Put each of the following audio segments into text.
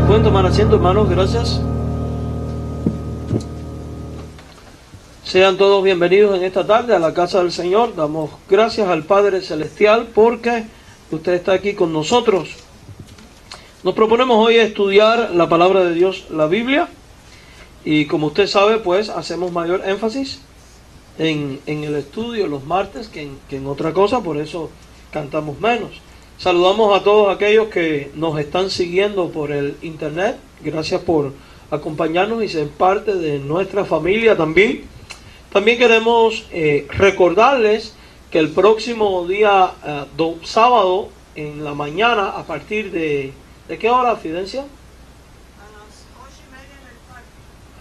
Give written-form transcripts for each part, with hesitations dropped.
Pueden tomar asiento, hermanos, gracias. Sean todos bienvenidos en esta tarde a la casa del Señor. Damos gracias al Padre Celestial porque usted está aquí con nosotros. Nos proponemos hoy estudiar la palabra de Dios, la Biblia, y como usted sabe, pues hacemos mayor énfasis en el estudio los martes que en otra cosa, por eso cantamos menos. Saludamos a todos aquellos que nos están siguiendo por el internet. Gracias por acompañarnos y ser parte de nuestra familia también. También queremos recordarles que el próximo día sábado en la mañana, a partir de ¿qué hora, Fidencia?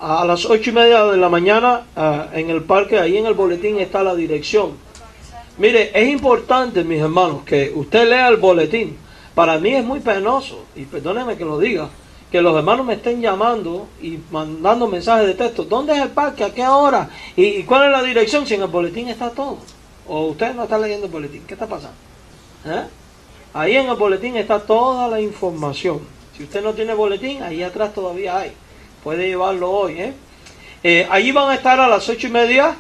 A las 8:30 de la mañana en el parque. Ahí en el boletín está la dirección. Mire, es importante, mis hermanos, que usted lea el boletín. Para mí es muy penoso, y perdónenme que lo diga, que los hermanos me estén llamando y mandando mensajes de texto. ¿Dónde es el parque? ¿A qué hora? ¿Y cuál es la dirección? Si en el boletín está todo. O usted no está leyendo el boletín. ¿Qué está pasando? Ahí en el boletín está toda la información. Si usted no tiene boletín, ahí atrás todavía hay. Puede llevarlo hoy. Allí van a estar a las 8:30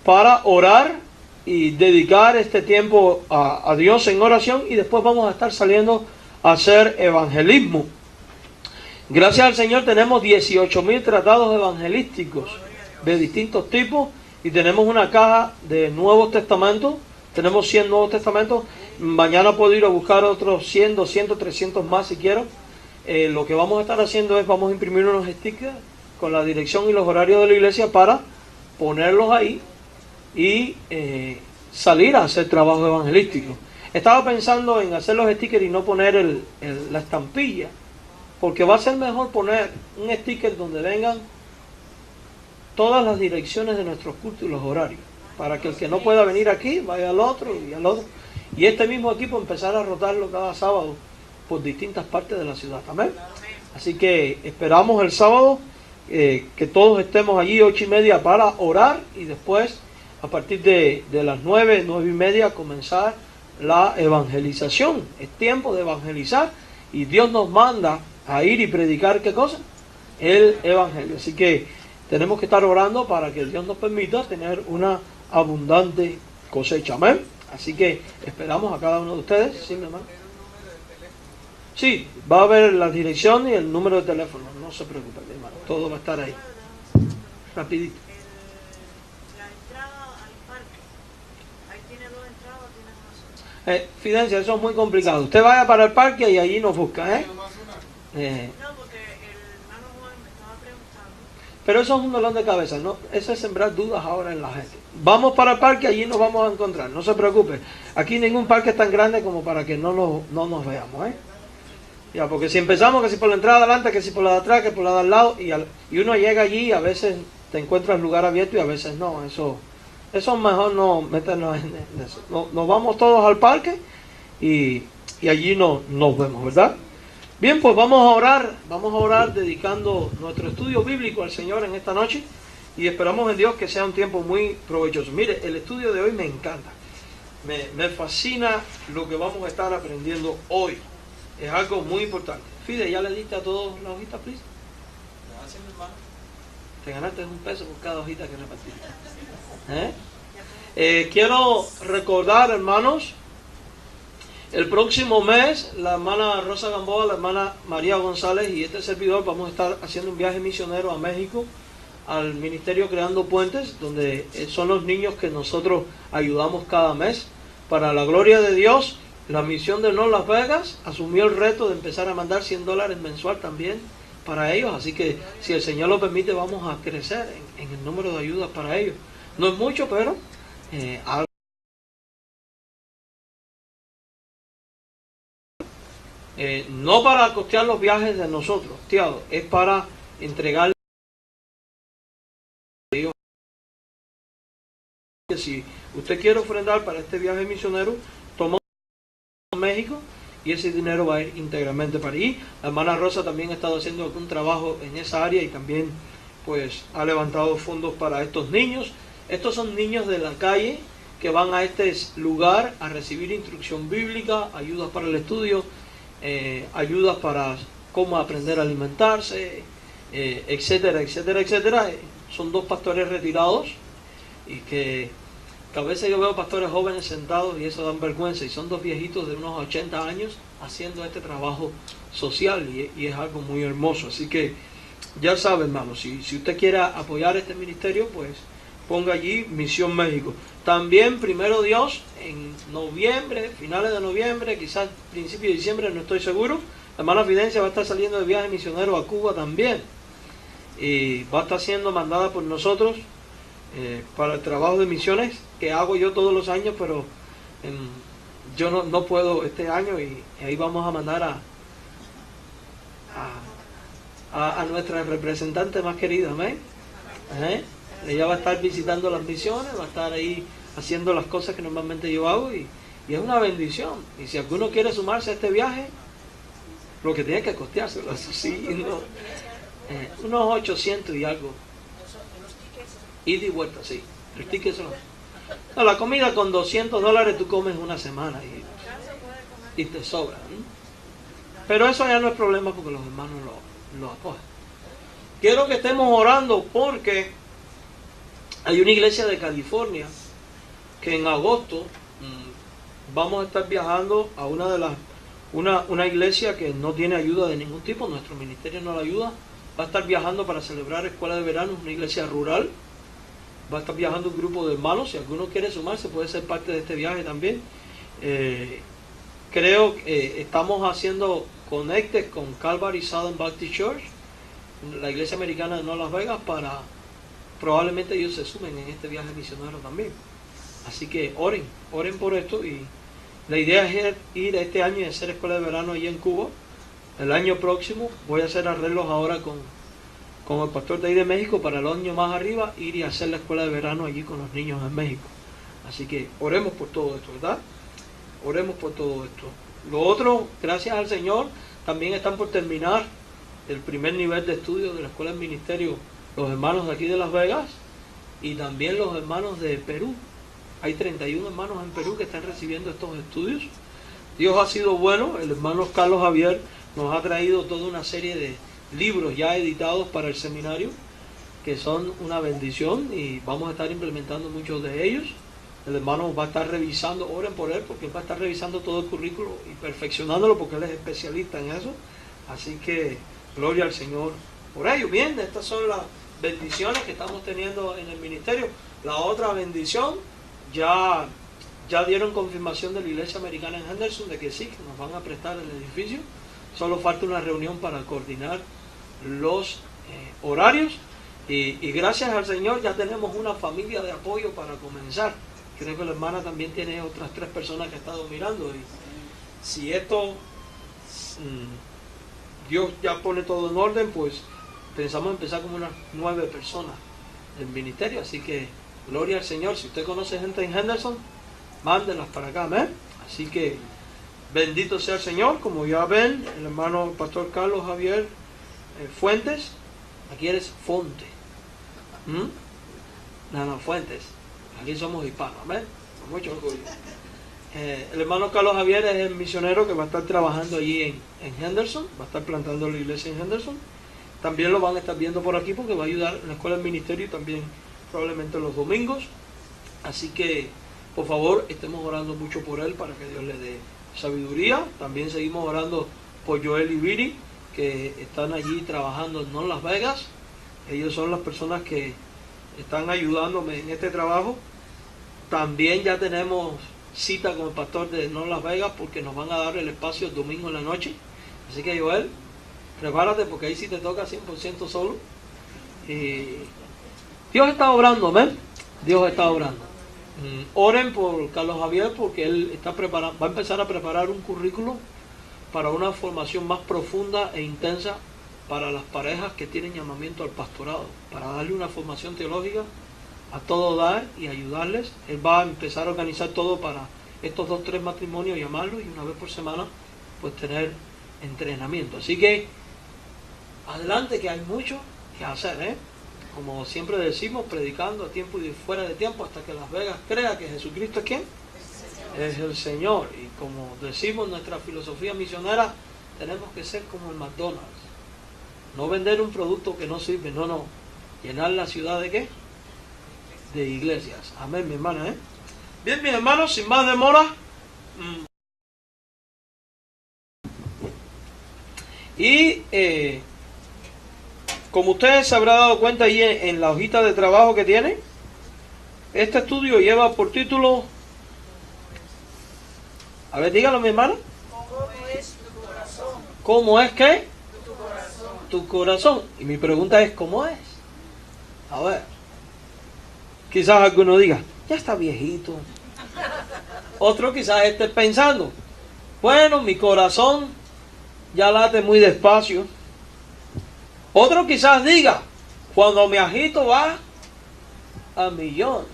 para orar y dedicar este tiempo a Dios en oración, y después vamos a estar saliendo a hacer evangelismo. Gracias al Señor tenemos 18,000 tratados evangelísticos de distintos tipos, y tenemos una caja de Nuevos Testamentos. Tenemos 100 Nuevos Testamentos. Mañana puedo ir a buscar otros 100, 200, 300 más si quiero. Lo que vamos a estar haciendo es, vamos a imprimir unos stickers con la dirección y los horarios de la iglesia para ponerlos ahí y salir a hacer trabajo evangelístico. Estaba pensando en hacer los stickers y no poner la estampilla, porque va a ser mejor poner un sticker donde vengan todas las direcciones de nuestros cultos y los horarios, para que el que no pueda venir aquí vaya al otro y al otro, y este mismo equipo empezar a rotarlo cada sábado por distintas partes de la ciudad. Amén. Así que esperamos el sábado que todos estemos allí 8:30 para orar, y después a partir de las 9:30 comenzar la evangelización. Es tiempo de evangelizar, y Dios nos manda a ir y predicar, ¿qué cosa? El evangelio. Así que tenemos que estar orando para que Dios nos permita tener una abundante cosecha. Amén. Así que esperamos a cada uno de ustedes. ¿Sí, mi hermano? Sí, va a haber la dirección y el número de teléfono. No se preocupen, mi hermano. Todo va a estar ahí. Rapidito. Fidencia, eso es muy complicado. Usted vaya para el parque y allí nos busca, No, porque el hermano Juan me estaba preguntando. Pero eso es un dolor de cabeza, ¿no? Eso es sembrar dudas ahora en la gente. Vamos para el parque, allí nos vamos a encontrar, no se preocupe. Aquí ningún parque es tan grande como para que no nos veamos, Ya, porque si empezamos que si por la entrada de adelante, que si por la de atrás, que por la de al lado, y uno llega allí y a veces te encuentras lugar abierto y a veces no, eso mejor no meternos en eso. Nos vamos todos al parque y allí nos vemos, ¿verdad? Bien, pues vamos a orar dedicando nuestro estudio bíblico al Señor en esta noche, y esperamos en Dios que sea un tiempo muy provechoso. Mire, el estudio de hoy me encanta, me fascina lo que vamos a estar aprendiendo hoy. Es algo muy importante. Fide, ¿ya le diste a todos la hojita, please? Gracias, mi hermano. Te ganaste $1 por cada hojita que repartiste. Quiero recordar, hermanos, el próximo mes la hermana Rosa Gamboa, la hermana María González y este servidor vamos a estar haciendo un viaje misionero a México, al ministerio Creando Puentes, donde son los niños que nosotros ayudamos cada mes. Para la gloria de Dios, la misión de North Las Vegas asumió el reto de empezar a mandar $100 mensual también para ellos, así que si el Señor lo permite vamos a crecer en el número de ayudas para ellos. No es mucho, pero algo. No para costear los viajes de nosotros, es para entregarle a Dios. Si usted quiere ofrendar para este viaje misionero, toma México y ese dinero va a ir íntegramente para allí. La hermana Rosa también ha estado haciendo algún trabajo en esa área y también pues ha levantado fondos para estos niños. Estos son niños de la calle que van a este lugar a recibir instrucción bíblica, ayudas para el estudio, ayudas para cómo aprender a alimentarse, etcétera, etcétera, etcétera. Son dos pastores retirados y que a veces yo veo pastores jóvenes sentados y eso dan vergüenza, y son dos viejitos de unos 80 años haciendo este trabajo social y es algo muy hermoso. Así que ya sabe, hermano, si usted quiere apoyar este ministerio, pues ponga allí Misión México. También, primero Dios, en noviembre, finales de noviembre, quizás principio de diciembre, no estoy seguro, la hermana Fidencia va a estar saliendo de viaje misionero a Cuba también, y va a estar siendo mandada por nosotros para el trabajo de misiones que hago yo todos los años, pero yo no puedo este año, y ahí vamos a mandar a nuestra representante más querida, amén. Ella va a estar visitando las misiones, va a estar ahí haciendo las cosas que normalmente yo hago, y es una bendición. Y si alguno quiere sumarse a este viaje, lo que tiene que costeárselo, eso sí, unos 800 y algo. Ida y vuelta, sí. El ticket no, la comida con $200 tú comes una semana y te sobra, ¿no? Pero eso ya no es problema porque los hermanos lo acogen. Quiero que estemos orando porque hay una iglesia de California que en agosto vamos a estar viajando a una iglesia que no tiene ayuda de ningún tipo, nuestro ministerio no la ayuda. Va a estar viajando para celebrar escuela de verano, una iglesia rural. Va a estar viajando un grupo de hermanos. Si alguno quiere sumarse, puede ser parte de este viaje también. Creo que estamos haciendo conectes con Calvary Southern Baptist Church, la iglesia americana de North Las Vegas, para probablemente ellos se sumen en este viaje misionero también. Así que oren por esto. Y la idea es ir este año y hacer escuela de verano allí en Cuba. El año próximo voy a hacer arreglos ahora con el pastor de ahí de México para el año más arriba, ir y hacer la escuela de verano allí con los niños en México. Así que oremos por todo esto, ¿verdad? Oremos por todo esto. Lo otro, gracias al Señor, también están por terminar el primer nivel de estudio de la escuela del ministerio los hermanos de aquí de Las Vegas y también los hermanos de Perú. Hay 31 hermanos en Perú que están recibiendo estos estudios. Dios ha sido bueno. El hermano Carlos Javier nos ha traído toda una serie de libros ya editados para el seminario que son una bendición y vamos a estar implementando muchos de ellos. El hermano va a estar revisando, oren por él porque va a estar revisando todo el currículo y perfeccionándolo porque él es especialista en eso. Así que gloria al Señor por ello. Bien, estas son las bendiciones que estamos teniendo en el ministerio. La otra bendición, ya dieron confirmación de la iglesia americana en Henderson de que sí, que nos van a prestar el edificio. Solo falta una reunión para coordinar los horarios y gracias al Señor ya tenemos una familia de apoyo para comenzar. Creo que la hermana también tiene otras 3 personas que ha estado mirando, y si esto Dios ya pone todo en orden, pues pensamos empezar como unas 9 personas del ministerio. Así que gloria al Señor. Si usted conoce gente en Henderson, mándenlas para acá, amén. Así que bendito sea el Señor. Como ya ven, el hermano pastor Carlos Javier Fuentes, aquí eres Fonte. No, Fuentes. Aquí somos hispanos, amén. Con mucho orgullo. El hermano Carlos Javier es el misionero que va a estar trabajando allí en Henderson, va a estar plantando la iglesia en Henderson. También lo van a estar viendo por aquí porque va a ayudar en la escuela del ministerio y también probablemente los domingos. Así que por favor estemos orando mucho por él para que Dios le dé sabiduría. También seguimos orando por Joel y Viri, que están allí trabajando en North Las Vegas. Ellos son las personas que están ayudándome en este trabajo. También ya tenemos cita con el pastor de North Las Vegas porque nos van a dar el espacio el domingo en la noche. Así que Joel, prepárate porque ahí sí te toca 100% solo. Y Dios está obrando, amén. Dios está obrando. Oren por Carlos Javier porque él está va a empezar a preparar un currículo para una formación más profunda e intensa para las parejas que tienen llamamiento al pastorado, para darle una formación teológica a todo dar y ayudarles. Él va a empezar a organizar todo para estos 2-3 matrimonios, llamarlos y una vez por semana pues tener entrenamiento. Así que adelante, que hay mucho que hacer, como siempre decimos, predicando a tiempo y fuera de tiempo hasta que Las Vegas crea que Jesucristo es ¿quién? Es el Señor. Y como decimos, nuestra filosofía misionera tenemos que ser como el McDonald's. No vender un producto que no sirve, no. Llenar la ciudad de ¿qué? De iglesias. Amén, mi hermana, ¿eh? Bien, mis hermanos, sin más demora. Y como ustedes se habrán dado cuenta ahí en la hojita de trabajo que tienen, este estudio lleva por título, a ver, dígalo mi hermano. ¿Cómo es tu corazón? ¿Cómo es que? Tu corazón. Tu corazón. Y mi pregunta es, ¿cómo es? A ver, quizás alguno diga, ya está viejito. Otro quizás esté pensando, bueno, mi corazón ya late muy despacio. Otro quizás diga, cuando me agito va a millón.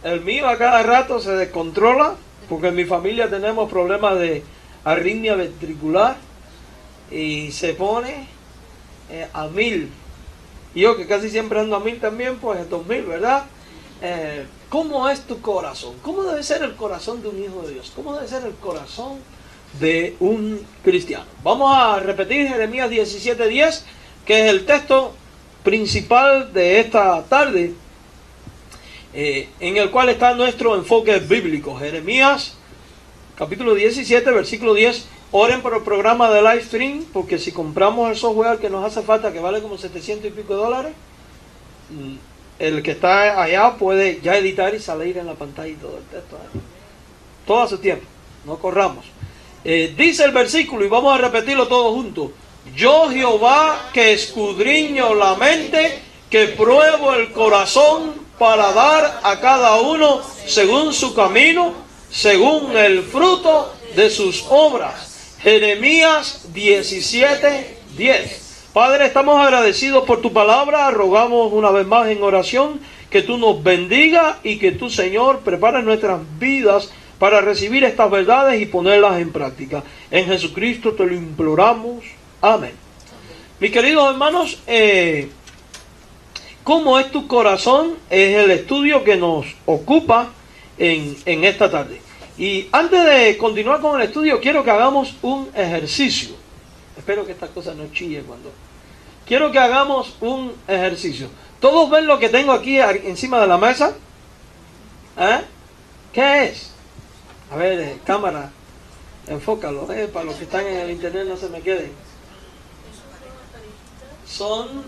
El mío a cada rato se descontrola, porque en mi familia tenemos problemas de arritmia ventricular y se pone a 1000. Y yo que casi siempre ando a 1000 también, pues a 2000, ¿verdad? ¿Cómo es tu corazón? ¿Cómo debe ser el corazón de un hijo de Dios? ¿Cómo debe ser el corazón de un cristiano? Vamos a repetir Jeremías 17:10, que es el texto principal de esta tarde, en el cual está nuestro enfoque bíblico. Jeremías capítulo 17, versículo 10. Oren por el programa de live stream, porque si compramos el software que nos hace falta, que vale como 700 y pico $, el que está allá puede ya editar y salir en la pantalla y todo el texto. Todo a su tiempo, no corramos. Dice el versículo, y vamos a repetirlo todos juntos. Yo Jehová, que escudriño la mente, que pruebo el corazón, para dar a cada uno según su camino, según el fruto de sus obras. Jeremías 17:10. Padre, estamos agradecidos por tu palabra. Rogamos una vez más en oración que tú nos bendiga y que tú, Señor, prepares nuestras vidas para recibir estas verdades y ponerlas en práctica. En Jesucristo te lo imploramos. Amén. Mis queridos hermanos, ¿cómo es tu corazón? Es el estudio que nos ocupa en esta tarde. Y antes de continuar con el estudio, quiero que hagamos un ejercicio. Espero que estas cosas no chillen cuando... Quiero que hagamos un ejercicio. ¿Todos ven lo que tengo aquí encima de la mesa? ¿Qué es? A ver, cámara, enfócalo, para los que están en el internet no se me queden. Son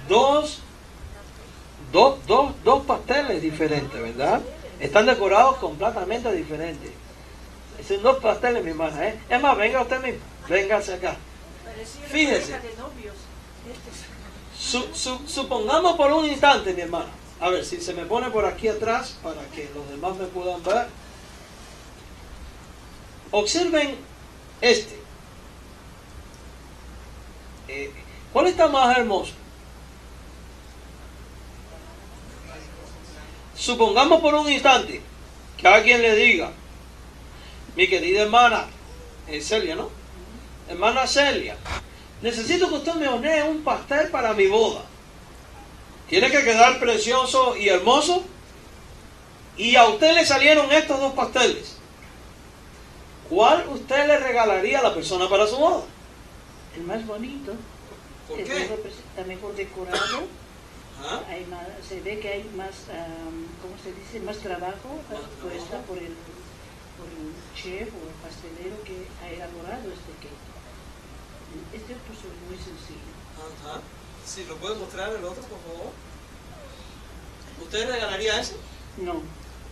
dos pasteles diferentes, ¿verdad? Están decorados completamente diferentes. Son dos pasteles, mi hermana, Es más, venga usted mismo, véngase acá. Fíjese. Supongamos por un instante, mi hermana. A ver, si se me pone por aquí atrás para que los demás me puedan ver. Observen este. ¿Cuál está más hermoso? Supongamos por un instante que alguien le diga, mi querida hermana Celia, ¿no? Hermana Celia, necesito que usted me hornee un pastel para mi boda. Tiene que quedar precioso y hermoso. Y a usted le salieron estos dos pasteles. ¿Cuál usted le regalaría a la persona para su boda? El más bonito. ¿Por el qué? Está mejor decorado. ¿Ah? Hay más, se ve que hay más, ¿cómo se dice? Más trabajo puesta por el chef o el pastelero que ha elaborado este cake. Este pues es muy sencillo. Ajá. Si lo puede mostrar el otro, por favor. ¿Usted regalaría ese? No.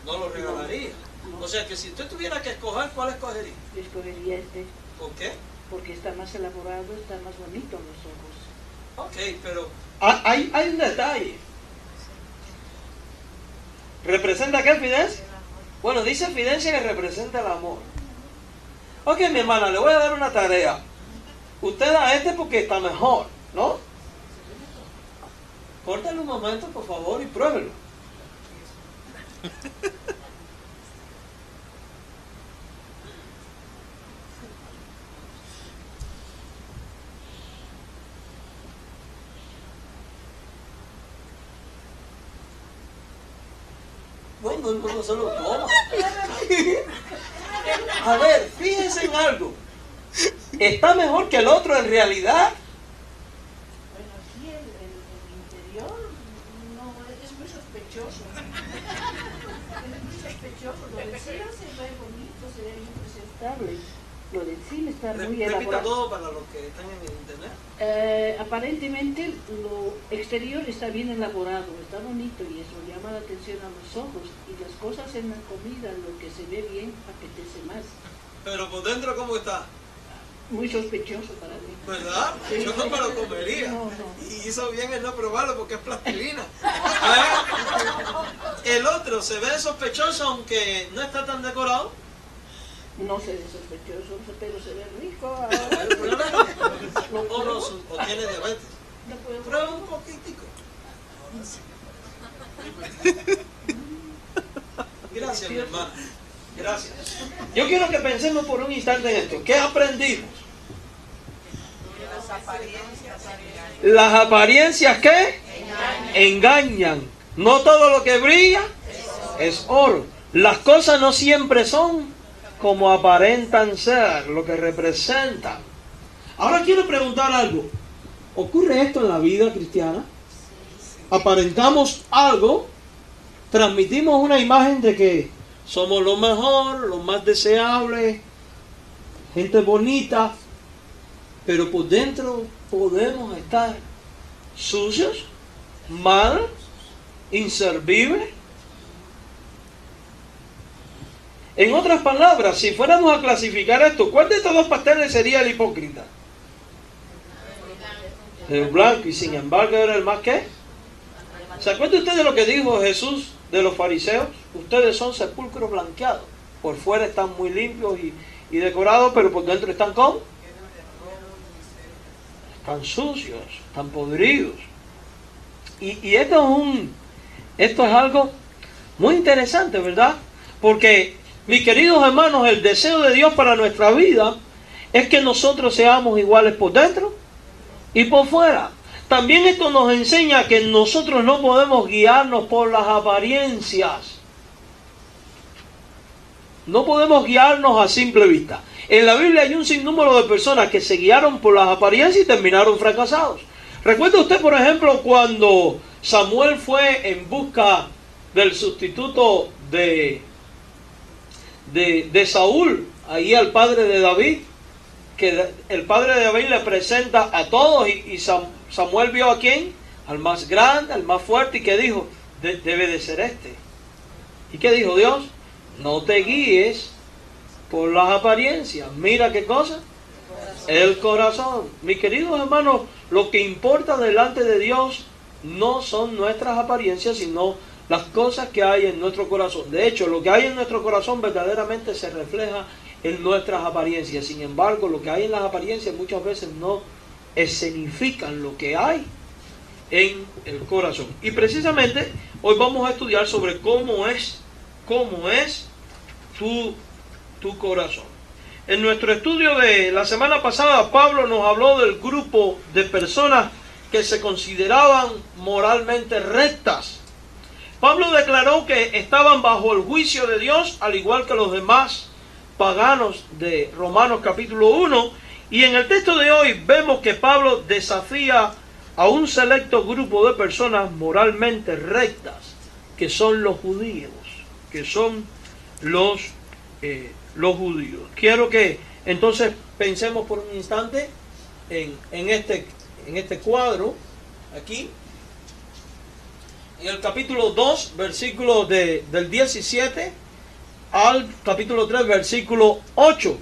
No lo regalaría. No. O sea que si usted tuviera que escoger, ¿cuál escogería? Yo escogería este ¿Por qué? porque está más elaborado, está más bonito a los ojos. Ok, pero hay un detalle. ¿Representa qué, Fidencia? Bueno, dice Fidencia que representa el amor. Ok, mi hermana, le voy a dar una tarea. Usted da este porque está mejor, ¿no? Córtale un momento, por favor, y pruébelo. Bueno, no se lo toma. A ver, fíjense en algo. está mejor que el otro en realidad. Bueno, aquí el interior no es muy sospechoso. Es muy sospechoso. Lo de encima se ve bonito, se ve muy presentable. Lo de encima está muy Repita elaborado. todo para los que están en el internet. Aparentemente lo exterior está bien elaborado, está bonito y eso llama la atención a los ojos. Y las cosas en la comida, lo que se ve bien, apetece más. Pero por dentro, ¿cómo está? Muy sospechoso para mí. ¿Verdad? Sí. Yo no me lo comería. No. Y hizo bien en no probarlo porque es plastilina. El otro se ve sospechoso aunque no está tan decorado. No se ve sospechoso, pero se ve rico. O tiene diabetes. No puedo Prueba un poquitico. Gracias, mi hermana. Gracias. Yo quiero que pensemos por un instante en esto. ¿Qué aprendimos? Las apariencias ¿qué? Engañan. No todo lo que brilla es oro. Las cosas no siempre son como aparentan ser, lo que representan. Ahora quiero preguntar algo. ¿Ocurre esto en la vida cristiana? Aparentamos algo, transmitimos una imagen de que somos lo mejor, lo más deseable, gente bonita, pero por dentro podemos estar sucios, mal, inservibles. En otras palabras, si fuéramos a clasificar esto, ¿cuál de estos dos pasteles sería el hipócrita? El blanco, y sin embargo era el más ¿qué? ¿Se acuerdan ustedes de lo que dijo Jesús de los fariseos? Ustedes son sepulcros blanqueados. Por fuera están muy limpios y decorados, pero por dentro están ¿cómo? Están sucios, están podridos. Y esto es algo muy interesante, ¿verdad? Porque, mis queridos hermanos, el deseo de Dios para nuestra vida es que nosotros seamos iguales por dentro y por fuera. También esto nos enseña que nosotros no podemos guiarnos por las apariencias. No podemos guiarnos a simple vista. En la Biblia hay un sinnúmero de personas que se guiaron por las apariencias y terminaron fracasados. ¿Recuerda usted, por ejemplo, cuando Samuel fue en busca del sustituto de Saúl, ahí al padre de David? Que el padre de David le presenta a todos y Samuel vio a quién, al más grande, al más fuerte, y que dijo, debe de ser este. ¿Y qué dijo Dios? No te guíes por las apariencias. Mira qué cosa, el corazón. Mis queridos hermanos, lo que importa delante de Dios no son nuestras apariencias, sino las cosas que hay en nuestro corazón. De hecho, lo que hay en nuestro corazón verdaderamente se refleja en nuestras apariencias. Sin embargo, lo que hay en las apariencias muchas veces no escenifican lo que hay en el corazón. Y precisamente hoy vamos a estudiar sobre cómo es tu corazón. En nuestro estudio de la semana pasada, Pablo nos habló del grupo de personas que se consideraban moralmente rectas. Pablo declaró que estaban bajo el juicio de Dios, al igual que los demás paganos de Romanos capítulo 1, y en el texto de hoy vemos que Pablo desafía a un selecto grupo de personas moralmente rectas, que son los judíos, los judíos. Quiero que entonces pensemos por un instante en este cuadro, aquí, en el capítulo 2, versículo del 17, al capítulo 3, versículo 8.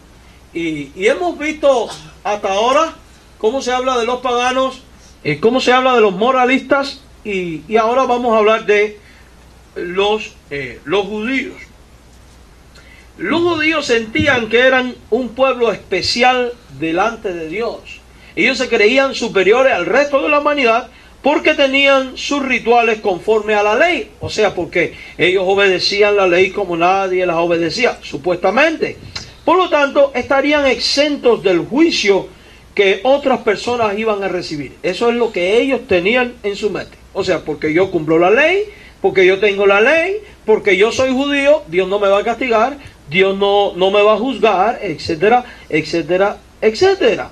Y hemos visto hasta ahora cómo se habla de los paganos, cómo se habla de los moralistas, y ahora vamos a hablar de los judíos. Los judíos sentían que eran un pueblo especial delante de Dios. Ellos se creían superiores al resto de la humanidad porque tenían sus rituales conforme a la ley. O sea, porque ellos obedecían la ley como nadie las obedecía, supuestamente. Por lo tanto, estarían exentos del juicio que otras personas iban a recibir. Eso es lo que ellos tenían en su mente. O sea, porque yo cumplo la ley, porque yo tengo la ley, porque yo soy judío, Dios no me va a castigar, Dios no me va a juzgar, etcétera, etcétera, etcétera.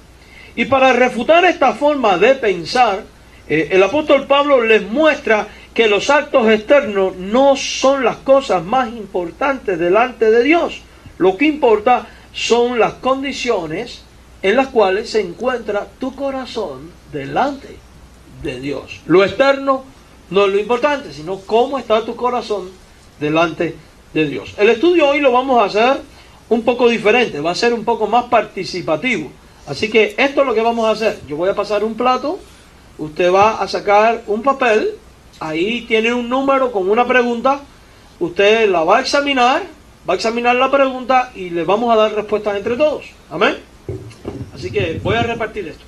Y para refutar esta forma de pensar, el apóstol Pablo les muestra que los actos externos no son las cosas más importantes delante de Dios. Lo que importa son las condiciones en las cuales se encuentra tu corazón delante de Dios. Lo externo no es lo importante, sino cómo está tu corazón delante de Dios. El estudio hoy lo vamos a hacer un poco diferente, va a ser un poco más participativo. Así que esto es lo que vamos a hacer. Yo voy a pasar un plato, usted va a sacar un papel, ahí tiene un número con una pregunta, usted la va a examinar la pregunta y le vamos a dar respuestas entre todos. Amén. Así que voy a repartir esto.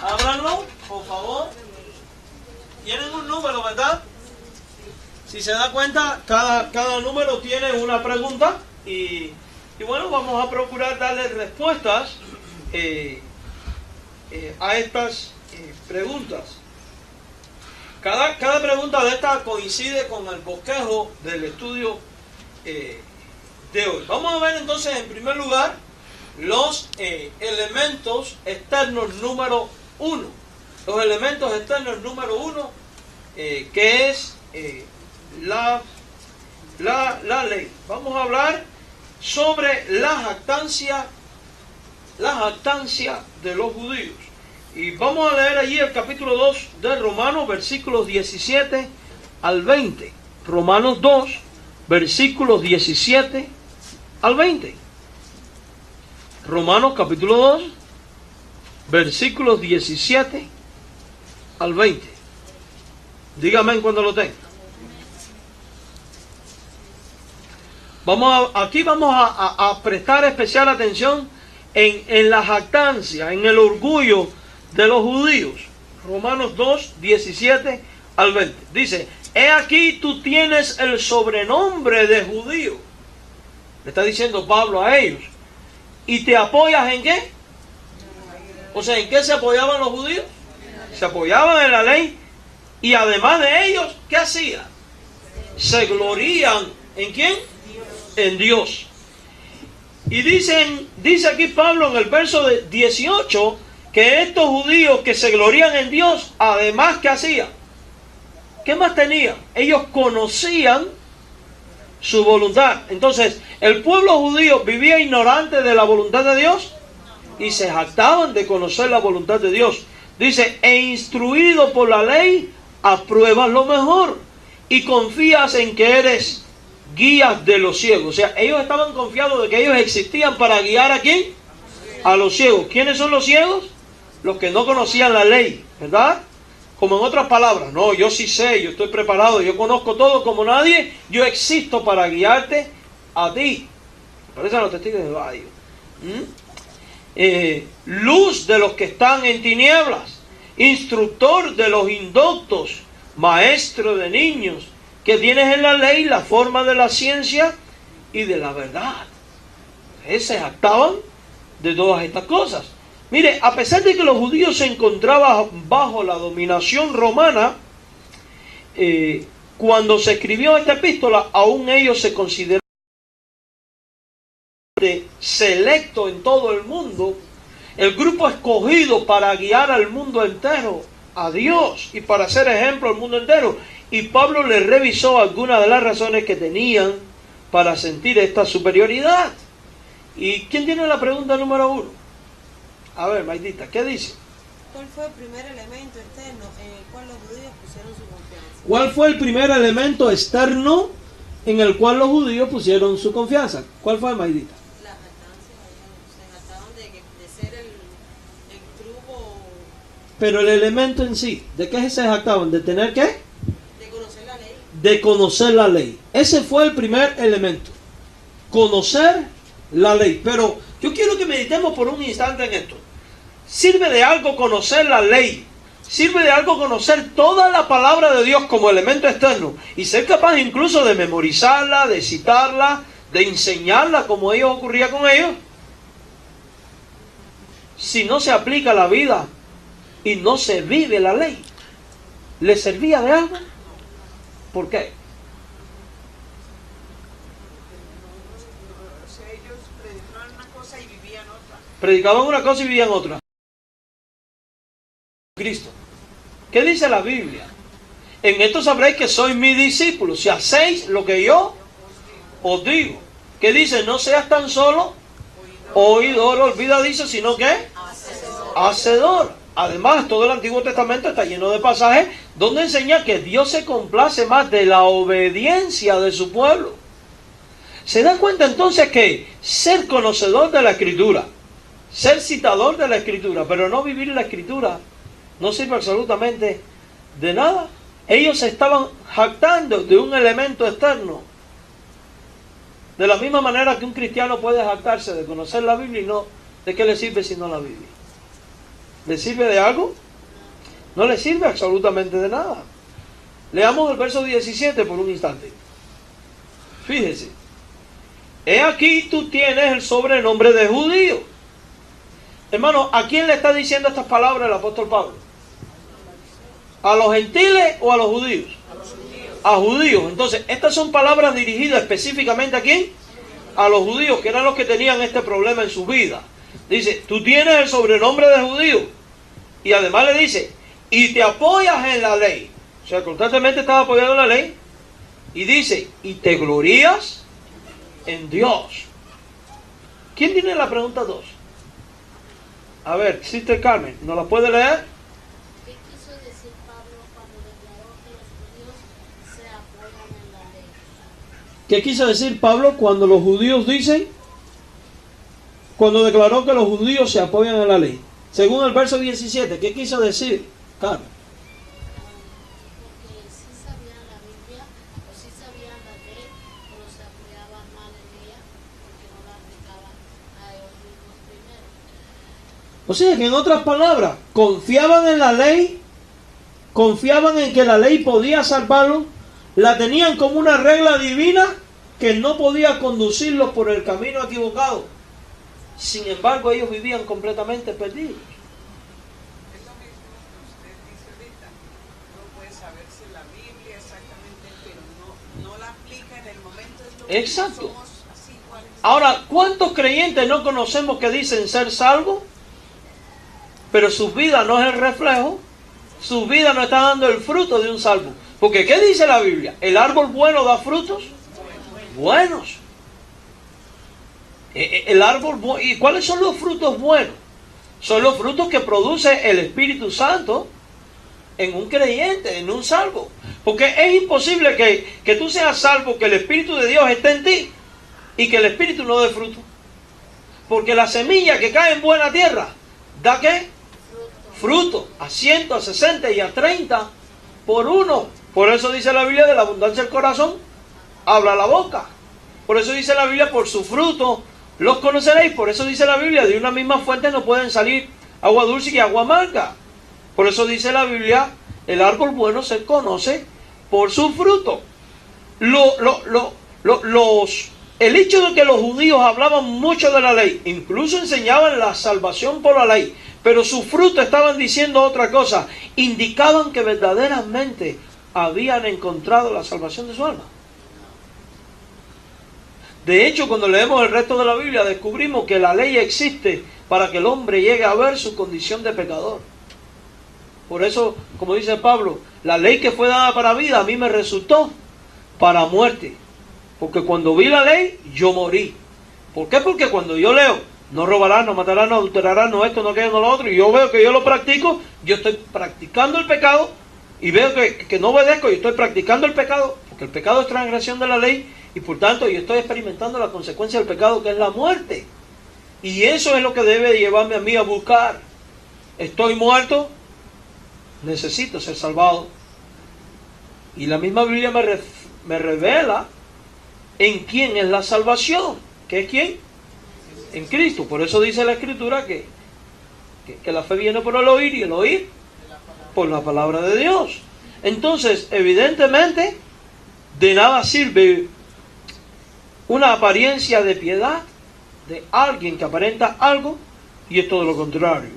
Ábranlo, por favor. Tienen un número, ¿verdad? Si se da cuenta, cada número tiene una pregunta y bueno, vamos a procurar darle respuestas a estas preguntas. Cada pregunta de estas coincide con el bosquejo del estudio de hoy. Vamos a ver entonces en primer lugar los elementos externos número 1. Los elementos externos número 1, que es la ley. Vamos a hablar sobre la jactancia de los judíos. Y vamos a leer allí el capítulo 2 de Romanos, versículos 17 al 20. Romanos 2, versículos 17 al 20. Romanos capítulo 2, versículos 17 al 20. Dígame cuando lo tenga. Aquí vamos a prestar especial atención en la jactancia, en el orgullo de los judíos. Romanos 2, 17 al 20. Dice: he aquí tú tienes el sobrenombre de judío. Le está diciendo Pablo a ellos. ¿Y te apoyas en qué? O sea, ¿en qué se apoyaban los judíos? Se apoyaban en la ley. Y además de ellos, ¿qué hacían? Se glorían ¿en quién? En Dios. Y dice aquí Pablo en el verso 18 que estos judíos que se glorían en Dios, además, ¿qué hacían? ¿Qué más tenían? Ellos conocían su voluntad. Entonces, el pueblo judío vivía ignorante de la voluntad de Dios y se jactaban de conocer la voluntad de Dios. Dice: e instruido por la ley, apruebas lo mejor y confías en que eres guías de los ciegos. O sea, ellos estaban confiados de que ellos existían para guiar ¿a quién? A los ciegos. ¿Quiénes son los ciegos? Los que no conocían la ley, ¿verdad? Como en otras palabras: no, yo sí sé, yo estoy preparado, yo conozco todo como nadie, yo existo para guiarte a ti. Parecen los testigos de Jehová. Luz de los que están en tinieblas, instructor de los indoctos, maestro de niños, que tienes en la ley la forma de la ciencia y de la verdad. Se jactaban de todas estas cosas. Mire, a pesar de que los judíos se encontraban bajo la dominación romana, cuando se escribió esta epístola, aún ellos se consideraban selecto en todo el mundo, el grupo escogido para guiar al mundo entero a Dios y para ser ejemplo al mundo entero. Y Pablo les revisó algunas de las razones que tenían para sentir esta superioridad. ¿Y quién tiene la pregunta número 1? A ver, Maidita, ¿qué dice? ¿Cuál fue el primer elemento externo en el cual los judíos pusieron su confianza? ¿Cuál fue el primer elemento externo en el cual los judíos pusieron su confianza? ¿Cuál fue, Maidita? La jactancia. Ellos se jactaban de ser el truco. Pero el elemento en sí, ¿de qué se jactaban? ¿De tener qué? De conocer la ley. De conocer la ley. Ese fue el primer elemento. Conocer la ley. Pero yo quiero que meditemos por un instante en esto. ¿Sirve de algo conocer la ley? ¿Sirve de algo conocer toda la palabra de Dios como elemento externo? Y ser capaz incluso de memorizarla, de citarla, de enseñarla como ellos ocurría con ellos. Si no se aplica a la vida y no se vive la ley, ¿le servía de algo? ¿Por qué? O sea, ellos predicaban una cosa y vivían otra. Predicaban una cosa y vivían otra. Cristo. ¿Qué dice la Biblia? En esto sabréis que sois mis discípulos, si hacéis lo que yo os digo. ¿Qué dice? No seas tan solo oidor olvidadizo, sino que hacedor. Además, todo el Antiguo Testamento está lleno de pasajes donde enseña que Dios se complace más de la obediencia de su pueblo. ¿Se da cuenta entonces que ser conocedor de la Escritura, ser citador de la Escritura, pero no vivir la Escritura, no sirve absolutamente de nada? Ellos se estaban jactando de un elemento externo. De la misma manera que un cristiano puede jactarse de conocer la Biblia y no, ¿de qué le sirve si no la Biblia? ¿Le sirve de algo? No le sirve absolutamente de nada. Leamos el verso 17 por un instante. Fíjese. He aquí tú tienes el sobrenombre de judío. Hermano, ¿a quién le está diciendo estas palabras el apóstol Pablo? ¿A los gentiles o a los judíos? A judíos. Entonces, estas son palabras dirigidas específicamente ¿a quién? A los judíos, que eran los que tenían este problema en su vida. Dice, tú tienes el sobrenombre de judío. Y además le dice, y te apoyas en la ley. O sea, constantemente estás apoyado en la ley. Y dice, y te glorías en Dios. ¿Quién tiene la pregunta 2? A ver, Sister Carmen, ¿nos la puede leer? ¿Qué quiso decir Pablo cuando declaró que los judíos se apoyan en la ley? ¿Qué quiso decir Pablo cuando los judíos dicen? Cuando declaró que los judíos se apoyan en la ley. Según el verso 17, ¿qué quiso decir, Carmen? Porque sí sabían la Biblia o sí sabían la ley, pero se apoyaban mal en ella porque no la aplicaban a ellos mismos primero. O sea que en otras palabras, confiaban en la ley, confiaban en que la ley podía salvarlos, la tenían como una regla divina que no podía conducirlos por el camino equivocado. Sin embargo, ellos vivían completamente perdidos. Es lo mismo que usted dice ahorita. Uno puede saberse la Biblia exactamente, pero no la aplica en el momento. Es lo que Exacto. somos así iguales. Ahora, ¿cuántos creyentes no conocemos que dicen ser salvos? Pero su vida no es el reflejo, su vida no está dando el fruto de un salvo. Porque ¿qué dice la Biblia? ¿El árbol bueno da frutos? Buenos. El árbol bueno. ¿Y cuáles son los frutos buenos? Son los frutos que produce el Espíritu Santo en un creyente, en un salvo. Porque es imposible que tú seas salvo, que el Espíritu de Dios esté en ti y que el Espíritu no dé fruto. Porque la semilla que cae en buena tierra, ¿da qué? Fruto. A 100, a 60 y a 30 por uno. Por eso dice la Biblia, de la abundancia del corazón habla la boca. Por eso dice la Biblia, por su fruto los conoceréis. Por eso dice la Biblia, de una misma fuente no pueden salir agua dulce y agua amarga. Por eso dice la Biblia, el árbol bueno se conoce por su fruto. El hecho de que los judíos hablaban mucho de la ley, incluso enseñaban la salvación por la ley, pero su fruto estaban diciendo otra cosa, indicaban que verdaderamente habían encontrado la salvación de su alma. De hecho, cuando leemos el resto de la Biblia, descubrimos que la ley existe para que el hombre llegue a ver su condición de pecador. Por eso, como dice Pablo, la ley que fue dada para vida a mí me resultó para muerte. Porque cuando vi la ley, yo morí. ¿Por qué? Porque cuando yo leo, no robarás, no matarás, no adulterarás, no esto, no aquello, no lo otro, y yo veo que yo lo practico, yo estoy practicando el pecado, y veo que no obedezco, y estoy practicando el pecado, porque el pecado es transgresión de la ley, y por tanto yo estoy experimentando la consecuencia del pecado, que es la muerte. Y eso es lo que debe llevarme a mí a buscar. Estoy muerto, necesito ser salvado. Y la misma Biblia me revela en quién es la salvación. ¿Qué es quién? En Cristo. Por eso dice la Escritura que la fe viene por el oír y el oír por la palabra de Dios. Entonces, evidentemente, de nada sirve una apariencia de piedad de alguien que aparenta algo y es todo lo contrario.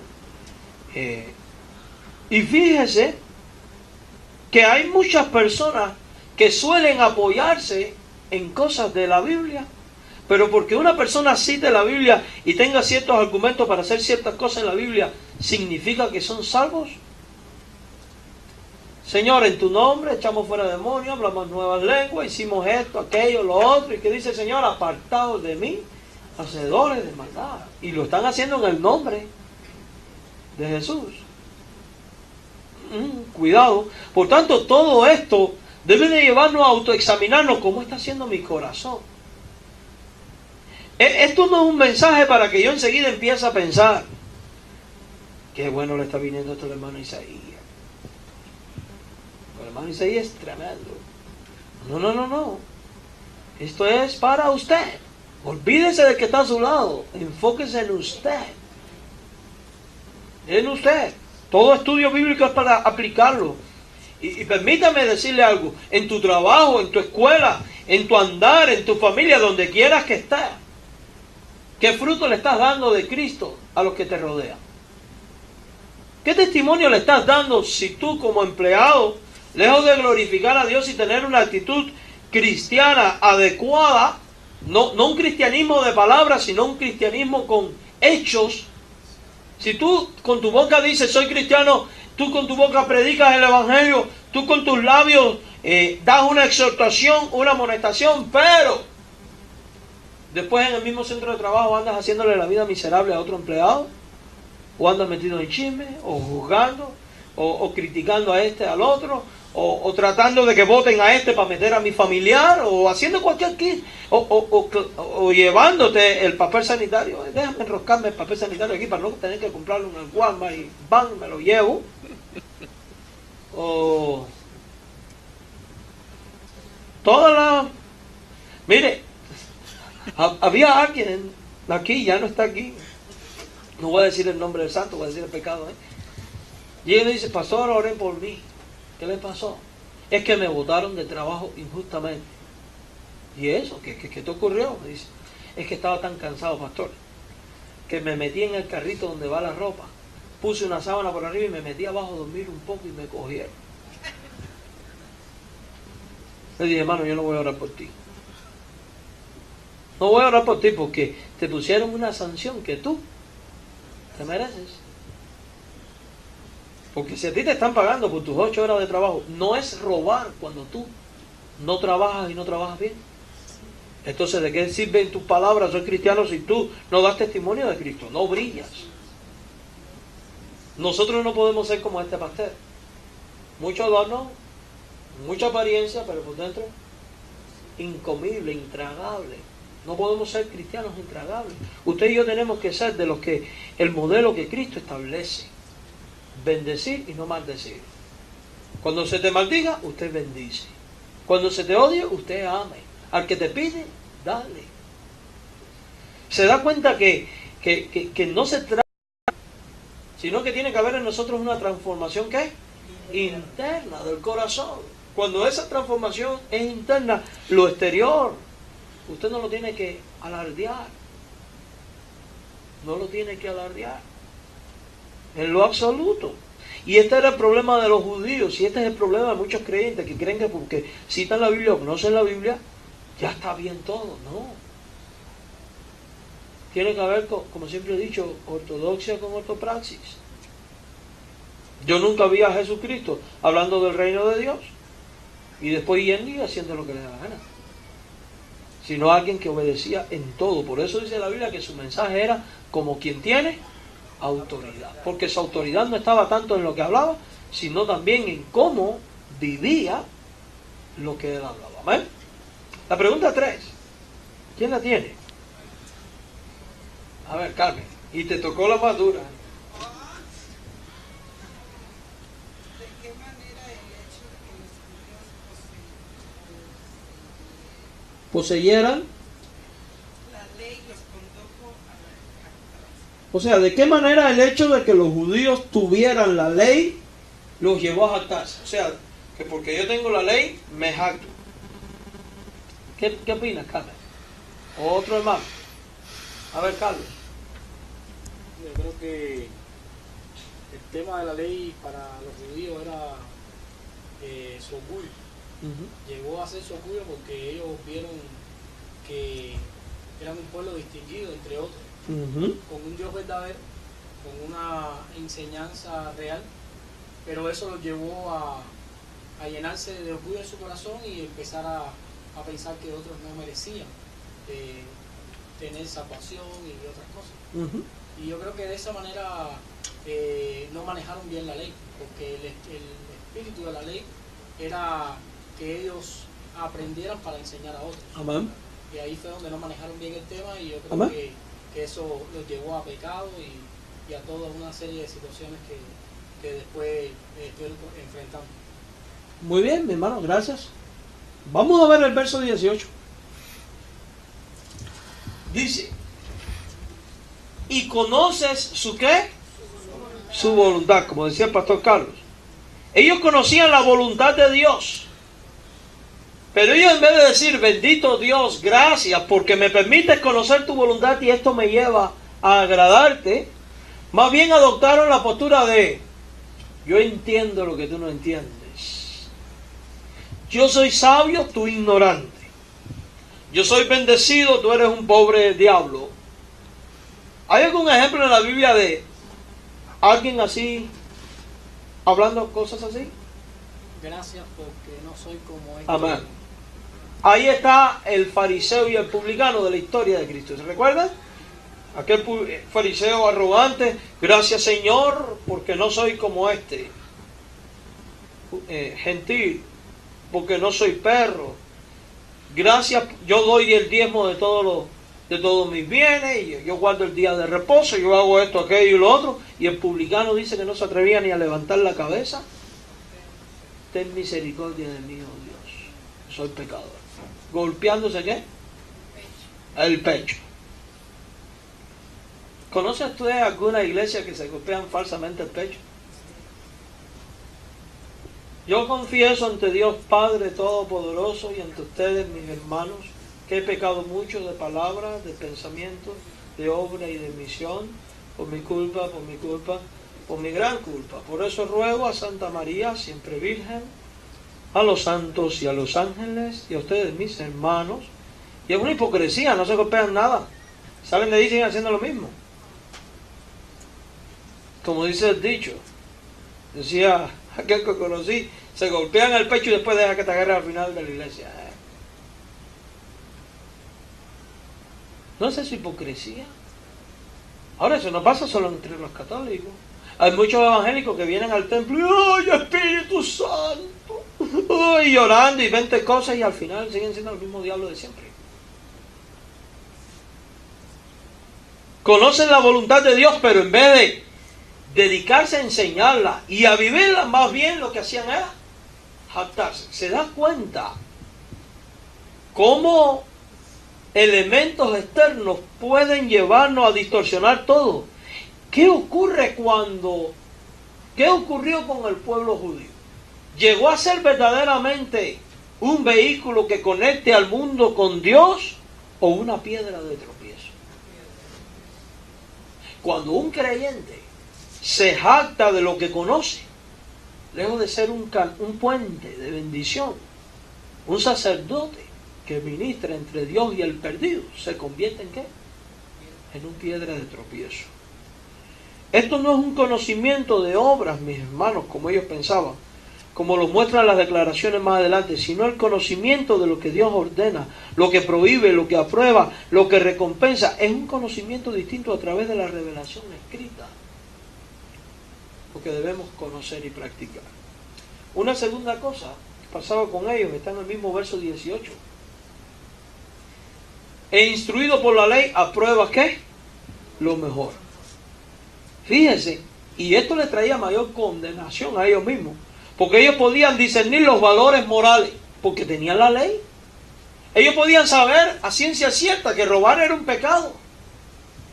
Y fíjese que hay muchas personas que suelen apoyarse en cosas de la Biblia, pero porque una persona cite la Biblia y tenga ciertos argumentos para hacer ciertas cosas en la Biblia, ¿significa que son salvos? Señor, en tu nombre echamos fuera demonios, hablamos nuevas lenguas, hicimos esto, aquello, lo otro, y que dice el Señor, apartados de mí, hacedores de maldad. Y lo están haciendo en el nombre de Jesús. Cuidado. Por tanto, todo esto debe de llevarnos a autoexaminarnos cómo está haciendo mi corazón. Esto no es un mensaje para que yo enseguida empiece a pensar qué bueno le está viniendo esto al hermano Isaías. El hermano Isaías es tremendo. No. Esto es para usted. Olvídese de que está a su lado. Enfóquese en usted. En usted. Todo estudio bíblico es para aplicarlo. Y permítame decirle algo. En tu trabajo, en tu escuela, en tu andar, en tu familia, donde quieras que estés, ¿qué fruto le estás dando de Cristo a los que te rodean? ¿Qué testimonio le estás dando si tú como empleado, lejos de glorificar a Dios y tener una actitud cristiana adecuada, no un cristianismo de palabras, sino un cristianismo con hechos? Si tú con tu boca dices soy cristiano, tú con tu boca predicas el evangelio, tú con tus labios das una exhortación, una amonestación, pero después en el mismo centro de trabajo andas haciéndole la vida miserable a otro empleado, o andas metido en chisme, o juzgando, o criticando a este, al otro, o tratando de que voten a este para meter a mi familiar, o haciendo cualquier cosa, o llevándote el papel sanitario. Déjame enroscarme el papel sanitario aquí para no tener que comprarlo en el Walmart y ¡bam! Me lo llevo. O toda la... Mire, había alguien aquí, ya no está aquí, no voy a decir el nombre del santo, voy a decir el pecado, y él me dice, pastor, oren por mí. ¿Qué le pasó? Es que me botaron de trabajo injustamente. ¿Y eso? ¿Qué te ocurrió? Me dice, es que estaba tan cansado, pastor, que me metí en el carrito donde va la ropa, puse una sábana por arriba y me metí abajo a dormir un poco y me cogieron. Le dije, hermano, yo no voy a orar por ti. No voy a orar por ti porque te pusieron una sanción que tú te mereces. Porque si a ti te están pagando por tus 8 horas de trabajo, no es robar cuando tú no trabajas y no trabajas bien. Entonces, ¿de qué sirven tus palabras? Soy cristiano si tú no das testimonio de Cristo, no brillas. Nosotros no podemos ser como este pastor. Mucho adorno, mucha apariencia, pero por dentro incomible, intragable. No podemos ser cristianos intragables. Usted y yo tenemos que ser de los que el modelo que Cristo establece. Bendecir y no maldecir. Cuando se te maldiga, usted bendice. Cuando se te odie, usted ame. Al que te pide, dale. Se da cuenta que no se trata, sino que tiene que haber en nosotros una transformación ¿qué? Interna del corazón. Cuando esa transformación es interna, lo exterior, usted no lo tiene que alardear. No lo tiene que alardear. En lo absoluto. Y este era el problema de los judíos. Y este es el problema de muchos creyentes que creen que porque citan la Biblia o conocen la Biblia, ya está bien todo. No. Tiene que haber, como siempre he dicho, ortodoxia con ortopraxis. Yo nunca vi a Jesucristo hablando del reino de Dios y después yendo y haciendo lo que le da la gana. sino alguien que obedecía en todo. Por eso dice la Biblia que su mensaje era como quien tiene autoridad, porque su autoridad no estaba tanto en lo que hablaba, sino también en cómo vivía lo que él hablaba. ¿Amén? La pregunta 3, ¿quién la tiene? A ver, Carmen, y te tocó la más dura. ¿De qué manera el hecho de que los judíos Poseyeran, la ley los condujo a la jactancia? o sea, ¿de qué manera el hecho de que los judíos tuvieran la ley los llevó a jactarse? O sea, que porque yo tengo la ley, me jacto. ¿Qué opinas, Carmen? Otro hermano. A ver, Carlos. Yo creo que el tema de la ley para los judíos era su orgullo. Llegó a ser su orgullo porque ellos vieron que eran un pueblo distinguido entre otros, con un Dios verdadero, con una enseñanza real, pero eso los llevó a llenarse de orgullo en su corazón y empezar a pensar que otros no merecían tener salvación y otras cosas. Y yo creo que de esa manera no manejaron bien la ley, porque el espíritu de la ley era que ellos aprendieran para enseñar a otros. Amén. Y ahí fue donde no manejaron bien el tema, y yo creo que eso los llevó a pecado y a toda una serie de situaciones que después estuvieron enfrentando. Muy bien, mi hermano, gracias. Vamos a ver el verso 18. Dice, ¿y conoces su qué? Su voluntad, como decía el pastor Carlos. Ellos conocían la voluntad de Dios. Pero ellos, en vez de decir, bendito Dios, gracias, porque me permites conocer tu voluntad y esto me lleva a agradarte, más bien adoptaron la postura de, yo entiendo lo que tú no entiendes. Yo soy sabio, tú ignorante. Yo soy bendecido, tú eres un pobre diablo. ¿Hay algún ejemplo en la Biblia de alguien así, hablando cosas así? Gracias porque no soy como él. Amén. Ahí está el fariseo y el publicano de la historia de Cristo. ¿Se recuerdan? Aquel fariseo arrogante, gracias Señor, porque no soy como este. Gentil, porque no soy perro. Gracias, yo doy el diezmo de todos mis bienes, y yo guardo el día de reposo, yo hago esto, aquello y lo otro. Y el publicano dice que no se atrevía ni a levantar la cabeza. Ten misericordia de mí, oh Dios, soy pecador. ¿Golpeándose qué? El pecho. ¿Conoce usted alguna iglesia que se golpean falsamente el pecho? Yo confieso ante Dios Padre Todopoderoso y ante ustedes, mis hermanos, que he pecado mucho de palabras, de pensamientos, de obra y de misión, por mi culpa, por mi gran culpa. Por eso ruego a Santa María, siempre Virgen, a los santos y a los ángeles, y a ustedes, mis hermanos. Y es una hipocresía, no se golpean nada. Salen de ahí y siguen haciendo lo mismo. Como dice el dicho, decía aquel que conocí, se golpean el pecho y después deja que te agarre al final de la iglesia. ¿No es eso hipocresía? Ahora, eso no pasa solo entre los católicos. Hay muchos evangélicos que vienen al templo y ¡ay, Espíritu Santo! ¡Ay, llorando y 20 cosas, y al final siguen siendo el mismo diablo de siempre. Conocen la voluntad de Dios, pero en vez de dedicarse a enseñarla y a vivirla, más bien lo que hacían era jactarse. ¿Se da cuenta cómo elementos externos pueden llevarnos a distorsionar todo? ¿Qué ocurrió con el pueblo judío? ¿Llegó a ser verdaderamente un vehículo que conecte al mundo con Dios o una piedra de tropiezo? Cuando un creyente se jacta de lo que conoce, lejos de ser un puente de bendición, un sacerdote que ministra entre Dios y el perdido, se convierte ¿en qué? En un piedra de tropiezo. Esto no es un conocimiento de obras, mis hermanos, como ellos pensaban. como lo muestran las declaraciones más adelante, sino el conocimiento de lo que Dios ordena, lo que prohíbe, lo que aprueba, lo que recompensa. Es un conocimiento distinto a través de la revelación escrita, lo que debemos conocer y practicar. Una segunda cosa que pasaba con ellos, está en el mismo verso 18. E instruido por la ley, aprueba ¿qué? Lo mejor. Fíjense, y esto les traía mayor condenación a ellos mismos, porque ellos podían discernir los valores morales, porque tenían la ley. Ellos podían saber a ciencia cierta que robar era un pecado,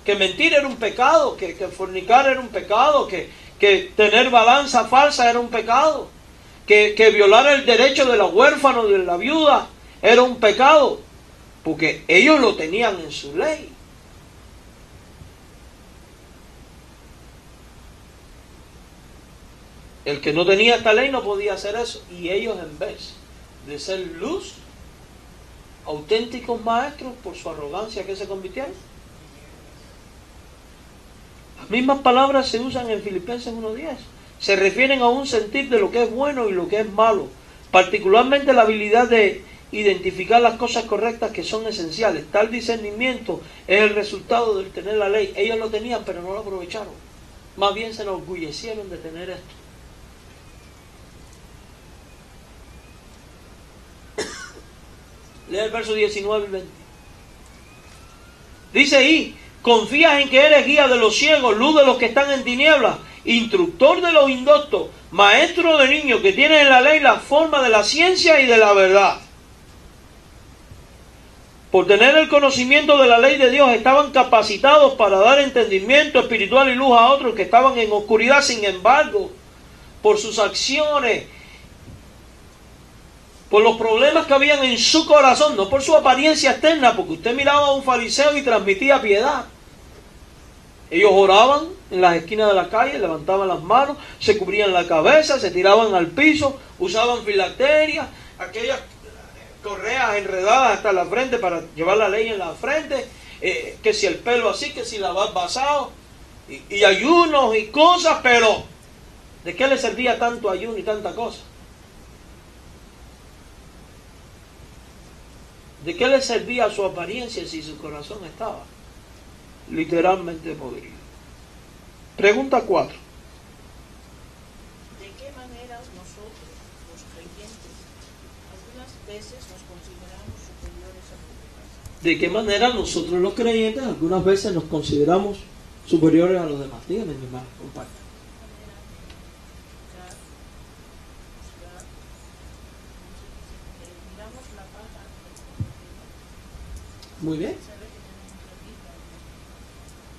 que mentir era un pecado, que fornicar era un pecado, que tener balanza falsa era un pecado, que violar el derecho de los huérfanos, de la viuda, era un pecado, porque ellos lo tenían en su ley. El que no tenía esta ley no podía hacer eso. Y ellos, en vez de ser luz, auténticos maestros, por su arrogancia, ¿qué se convirtieron? Las mismas palabras se usan en Filipenses 1:10. Se refieren a un sentir de lo que es bueno y lo que es malo. Particularmente la habilidad de identificar las cosas correctas que son esenciales. Tal discernimiento es el resultado del tener la ley. Ellos lo tenían, pero no lo aprovecharon. Más bien se enorgullecieron de tener esto. Lee el verso 19 y 20. Dice ahí, confías en que eres guía de los ciegos, luz de los que están en tinieblas, instructor de los indoctos, maestro de niños, que tienes en la ley la forma de la ciencia y de la verdad. Por tener el conocimiento de la ley de Dios, estaban capacitados para dar entendimiento espiritual y luz a otros que estaban en oscuridad. Sin embargo, por sus acciones, por los problemas que habían en su corazón, no por su apariencia externa, porque usted miraba a un fariseo y transmitía piedad. Ellos oraban en las esquinas de la calle, levantaban las manos, se cubrían la cabeza, se tiraban al piso, usaban filacterias, aquellas correas enredadas hasta la frente para llevar la ley en la frente, que si el pelo así, que si la barba asado, y ayunos y cosas, pero ¿de qué le servía tanto ayuno y tanta cosa? ¿De qué le servía su apariencia si su corazón estaba literalmente podrido? Pregunta 4. ¿De qué manera nosotros, los creyentes, algunas veces nos consideramos superiores a los demás? ¿De qué manera nosotros los creyentes algunas veces nos consideramos superiores a los demás? Díganme, mi hermano, comparte. Muy bien.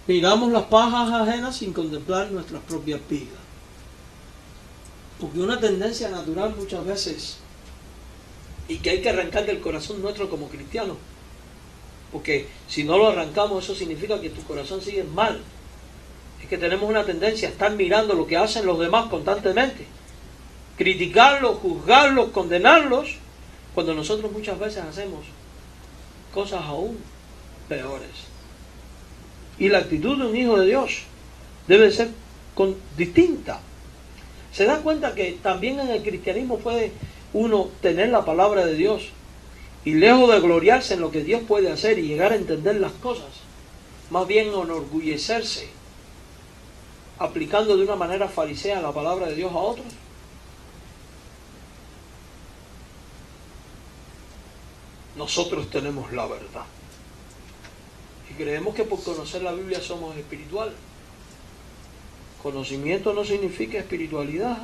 Miramos las pajas ajenas sin contemplar nuestras propias vidas. Porque una tendencia natural muchas veces, y que hay que arrancar del corazón nuestro como cristianos, porque si no lo arrancamos, eso significa que tu corazón sigue mal. Es que tenemos una tendencia a estar mirando lo que hacen los demás constantemente, criticarlos, juzgarlos, condenarlos, cuando nosotros muchas veces hacemos cosas aún peores. Y la actitud de un hijo de Dios debe ser distinta. Se da cuenta que también en el cristianismo puede uno tener la palabra de Dios y lejos de gloriarse en lo que Dios puede hacer y llegar a entender las cosas, más bien enorgullecerse aplicando de una manera farisea la palabra de Dios a otros. Nosotros tenemos la verdad y creemos que por conocer la Biblia somos espirituales. Conocimiento no significa espiritualidad,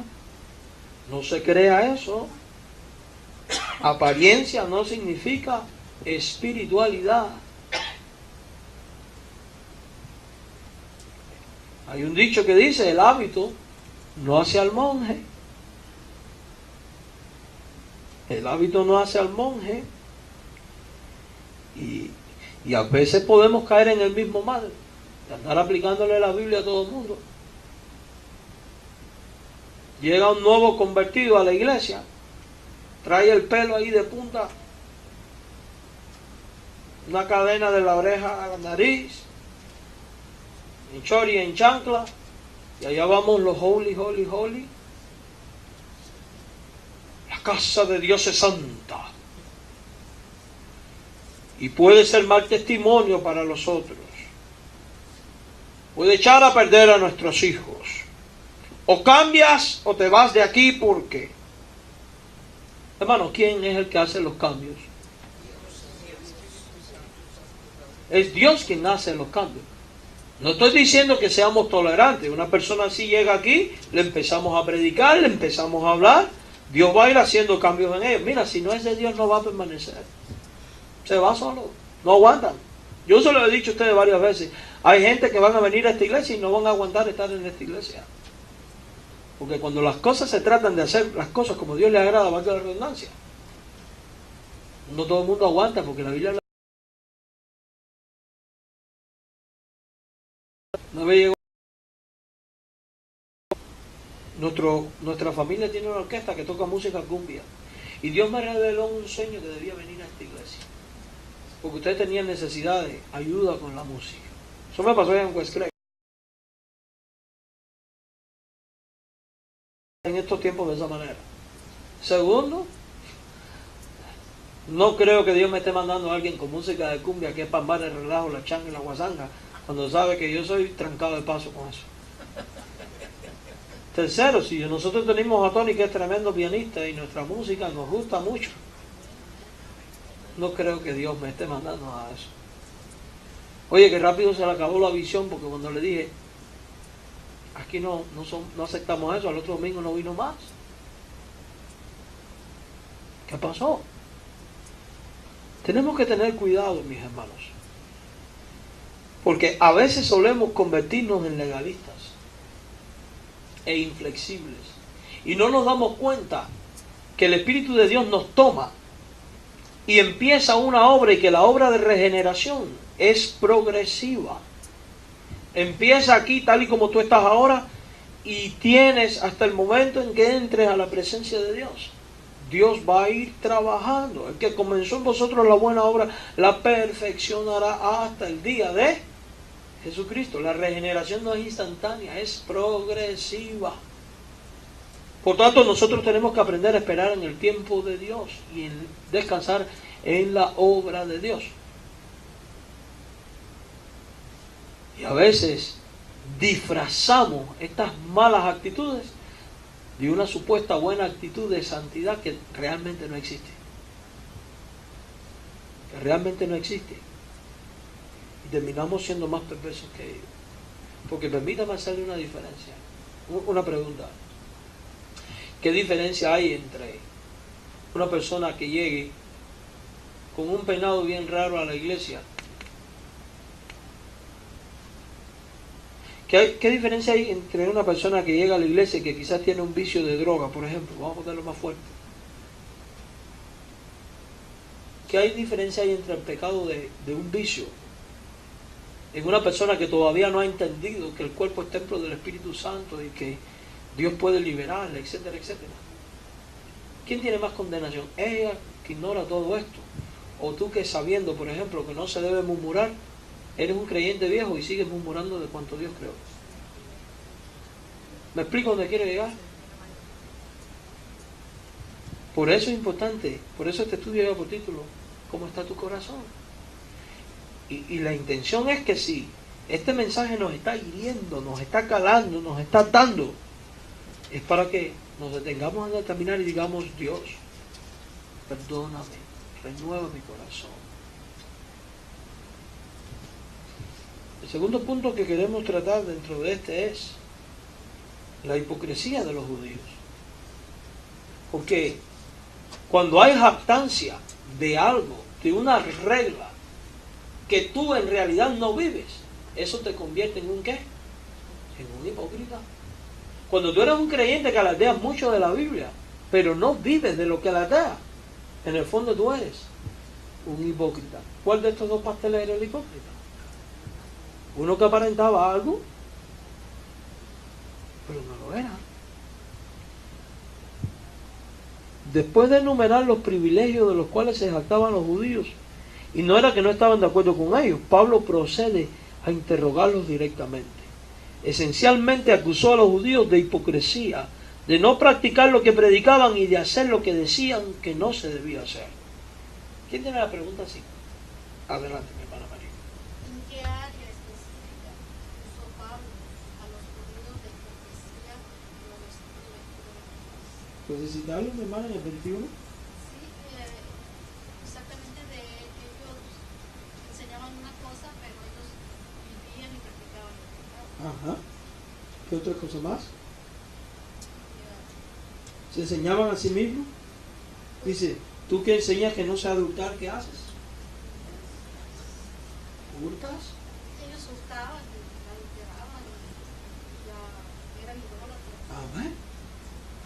no se crea eso. Apariencia no significa espiritualidad. Hay un dicho que dice: el hábito no hace al monje. El hábito no hace al monje. Y a veces podemos caer en el mismo mal de andar aplicándole la Biblia a todo el mundo. Llega un nuevo convertido a la iglesia, trae el pelo ahí de punta, una cadena de la oreja a la nariz, en chori, en chancla, y allá vamos los holy, holy, holy. casa de Dios es santa. Y puede ser mal testimonio para los otros. Puede echar a perder a nuestros hijos. O cambias o te vas de aquí porque... Hermano, ¿quién es el que hace los cambios? Es Dios quien hace los cambios. No estoy diciendo que seamos tolerantes. Una persona así llega aquí, le empezamos a predicar, le empezamos a hablar. Dios va a ir haciendo cambios en ellos. Mira, si no es de Dios no va a permanecer. Se va solo. No aguantan. Yo se lo he dicho a ustedes varias veces. Hay gente que van a venir a esta iglesia y no van a aguantar estar en esta iglesia. Porque cuando las cosas se tratan de hacer las cosas como Dios le agrada, va a quedar redundancia. No todo el mundo aguanta porque la Biblia... Una vez llegó... Nuestra familia tiene una orquesta que toca música cumbia. Y Dios me reveló un sueño que debía venir a esta iglesia. Porque ustedes tenían necesidad de ayuda con la música. Eso me pasó en West Craig. En estos tiempos de esa manera. Segundo, no creo que Dios me esté mandando a alguien con música de cumbia que es pambar, el relajo, la changa y la guasanga, cuando sabe que yo soy trancado de paso con eso. Tercero, si nosotros tenemos a Tony que es tremendo pianista y nuestra música nos gusta mucho, no creo que Dios me esté mandando a eso. Oye, que rápido se le acabó la visión porque cuando le dije, aquí no aceptamos eso, al otro domingo no vino más. ¿Qué pasó? Tenemos que tener cuidado, mis hermanos. Porque a veces solemos convertirnos en legalistas e inflexibles. Y no nos damos cuenta que el Espíritu de Dios nos toma y empieza una obra y que la obra de regeneración es progresiva. Empieza aquí tal y como tú estás ahora y tienes hasta el momento en que entres a la presencia de Dios. Dios va a ir trabajando. El que comenzó en vosotros la buena obra la perfeccionará hasta el día de Jesucristo. La regeneración no es instantánea, es progresiva. Por tanto, nosotros tenemos que aprender a esperar en el tiempo de Dios y en descansar en la obra de Dios. Y a veces disfrazamos estas malas actitudes de una supuesta buena actitud de santidad que realmente no existe. Que realmente no existe. Y terminamos siendo más perversos que ellos. Porque permítame hacerle una diferencia. Una pregunta. ¿Qué diferencia hay entre una persona que llegue con un peinado bien raro a la iglesia? ¿Qué diferencia hay entre una persona que llega a la iglesia y que quizás tiene un vicio de droga, por ejemplo? Vamos a ponerlo más fuerte. ¿Qué diferencia hay entre el pecado de un vicio en una persona que todavía no ha entendido que el cuerpo es templo del Espíritu Santo y que Dios puede liberarle, etcétera, etcétera? ¿Quién tiene más condenación? ¿Ella que ignora todo esto? ¿O tú que sabiendo, por ejemplo, que no se debe murmurar, eres un creyente viejo y sigues murmurando de cuanto Dios creó? ¿Me explico dónde quiero llegar? Por eso es importante, por eso este estudio lleva por título, ¿cómo está tu corazón? Y la intención es que si este mensaje nos está hiriendo, nos está calando, nos está dando, es para que nos detengamos a determinar y digamos, Dios, perdóname, renueva mi corazón. El segundo punto que queremos tratar dentro de este es la hipocresía de los judíos. Porque cuando hay jactancia de algo, de una regla que tú en realidad no vives, eso te convierte en un ¿qué? En un hipócrita. Cuando tú eres un creyente que alardeas mucho de la Biblia, pero no vives de lo que alardeas, en el fondo tú eres un hipócrita. ¿Cuál de estos dos pasteles era el hipócrita? Uno que aparentaba algo, pero no lo era. Después de enumerar los privilegios de los cuales se jactaban los judíos, y no era que no estaban de acuerdo con ellos, Pablo procede a interrogarlos directamente. Esencialmente acusó a los judíos de hipocresía de no practicar lo que predicaban y de hacer lo que decían que no se debía hacer. ¿Quién tiene la pregunta así? Adelante, mi hermana María. ¿En qué área específica usó Pablo a los judíos de profecía y los lectura? ¿Puedes citarlo, mi hermana, en el 21? Sí, exactamente de ellos enseñaban una cosa, pero ellos vivían y practicaban lo que practicaban. Ajá. ¿Qué otra cosa más? ¿Se enseñaban a sí mismos? Dice, tú que enseñas que no se adultar, ¿qué haces? ¿Hurtas? Ellos hurtaban, adulteraban, ya eran idólatras. Amén.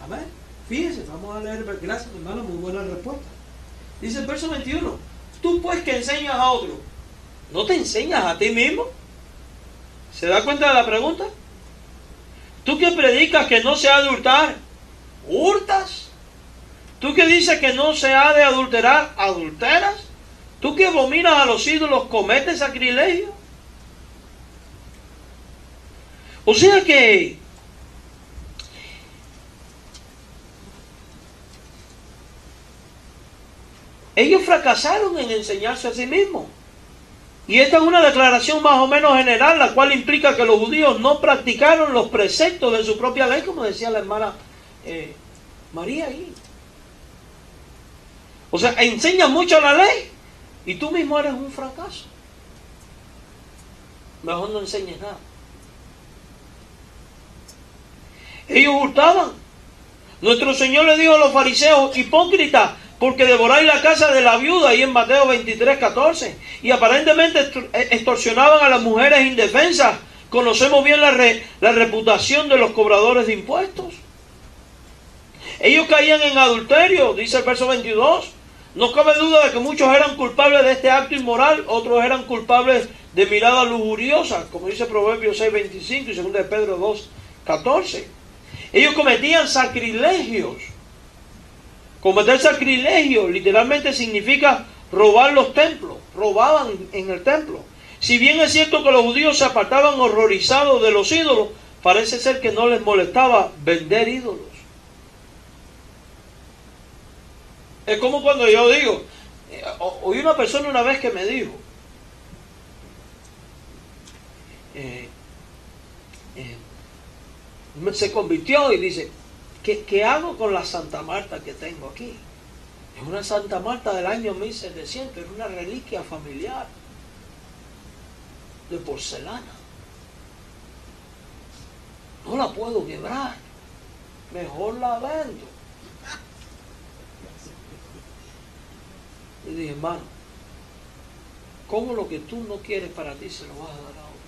Amén. Fíjense, vamos a leer, gracias mi hermano, muy buena respuesta. Dice el verso 21, tú pues que enseñas a otro, ¿no te enseñas a ti mismo? ¿Se da cuenta de la pregunta? Tú que predicas que no se ha de hurtar, ¿hurtas? Tú que dices que no se ha de adulterar, ¿adulteras? Tú que abominas a los ídolos, ¿cometes sacrilegio? O sea que ellos fracasaron en enseñarse a sí mismos. Y esta es una declaración más o menos general, la cual implica que los judíos no practicaron los preceptos de su propia ley, como decía la hermana María ahí. O sea, enseñas mucho la ley y tú mismo eres un fracaso. Mejor no enseñes nada. Ellos hurtaban. Nuestro Señor le dijo a los fariseos, hipócritas, porque devoráis la casa de la viuda, ahí en Mateo 23:14. Y aparentemente extorsionaban a las mujeres indefensas. Conocemos bien la reputación de los cobradores de impuestos. Ellos caían en adulterio, dice el verso 22. No cabe duda de que muchos eran culpables de este acto inmoral, otros eran culpables de mirada lujuriosa, como dice Proverbios 6:25 y 2 de Pedro 2:14. Ellos cometían sacrilegios. Cometer sacrilegio literalmente significa robar los templos, robaban en el templo. Si bien es cierto que los judíos se apartaban horrorizados de los ídolos, parece ser que no les molestaba vender ídolos. Es como cuando yo digo, oí una persona una vez que me dijo, se convirtió y dice, ¿qué hago con la Santa Marta que tengo aquí? Es una Santa Marta del año 1700, es una reliquia familiar de porcelana. No la puedo quebrar, mejor la vendo. Y dije, hermano, ¿cómo lo que tú no quieres para ti se lo vas a dar a otro?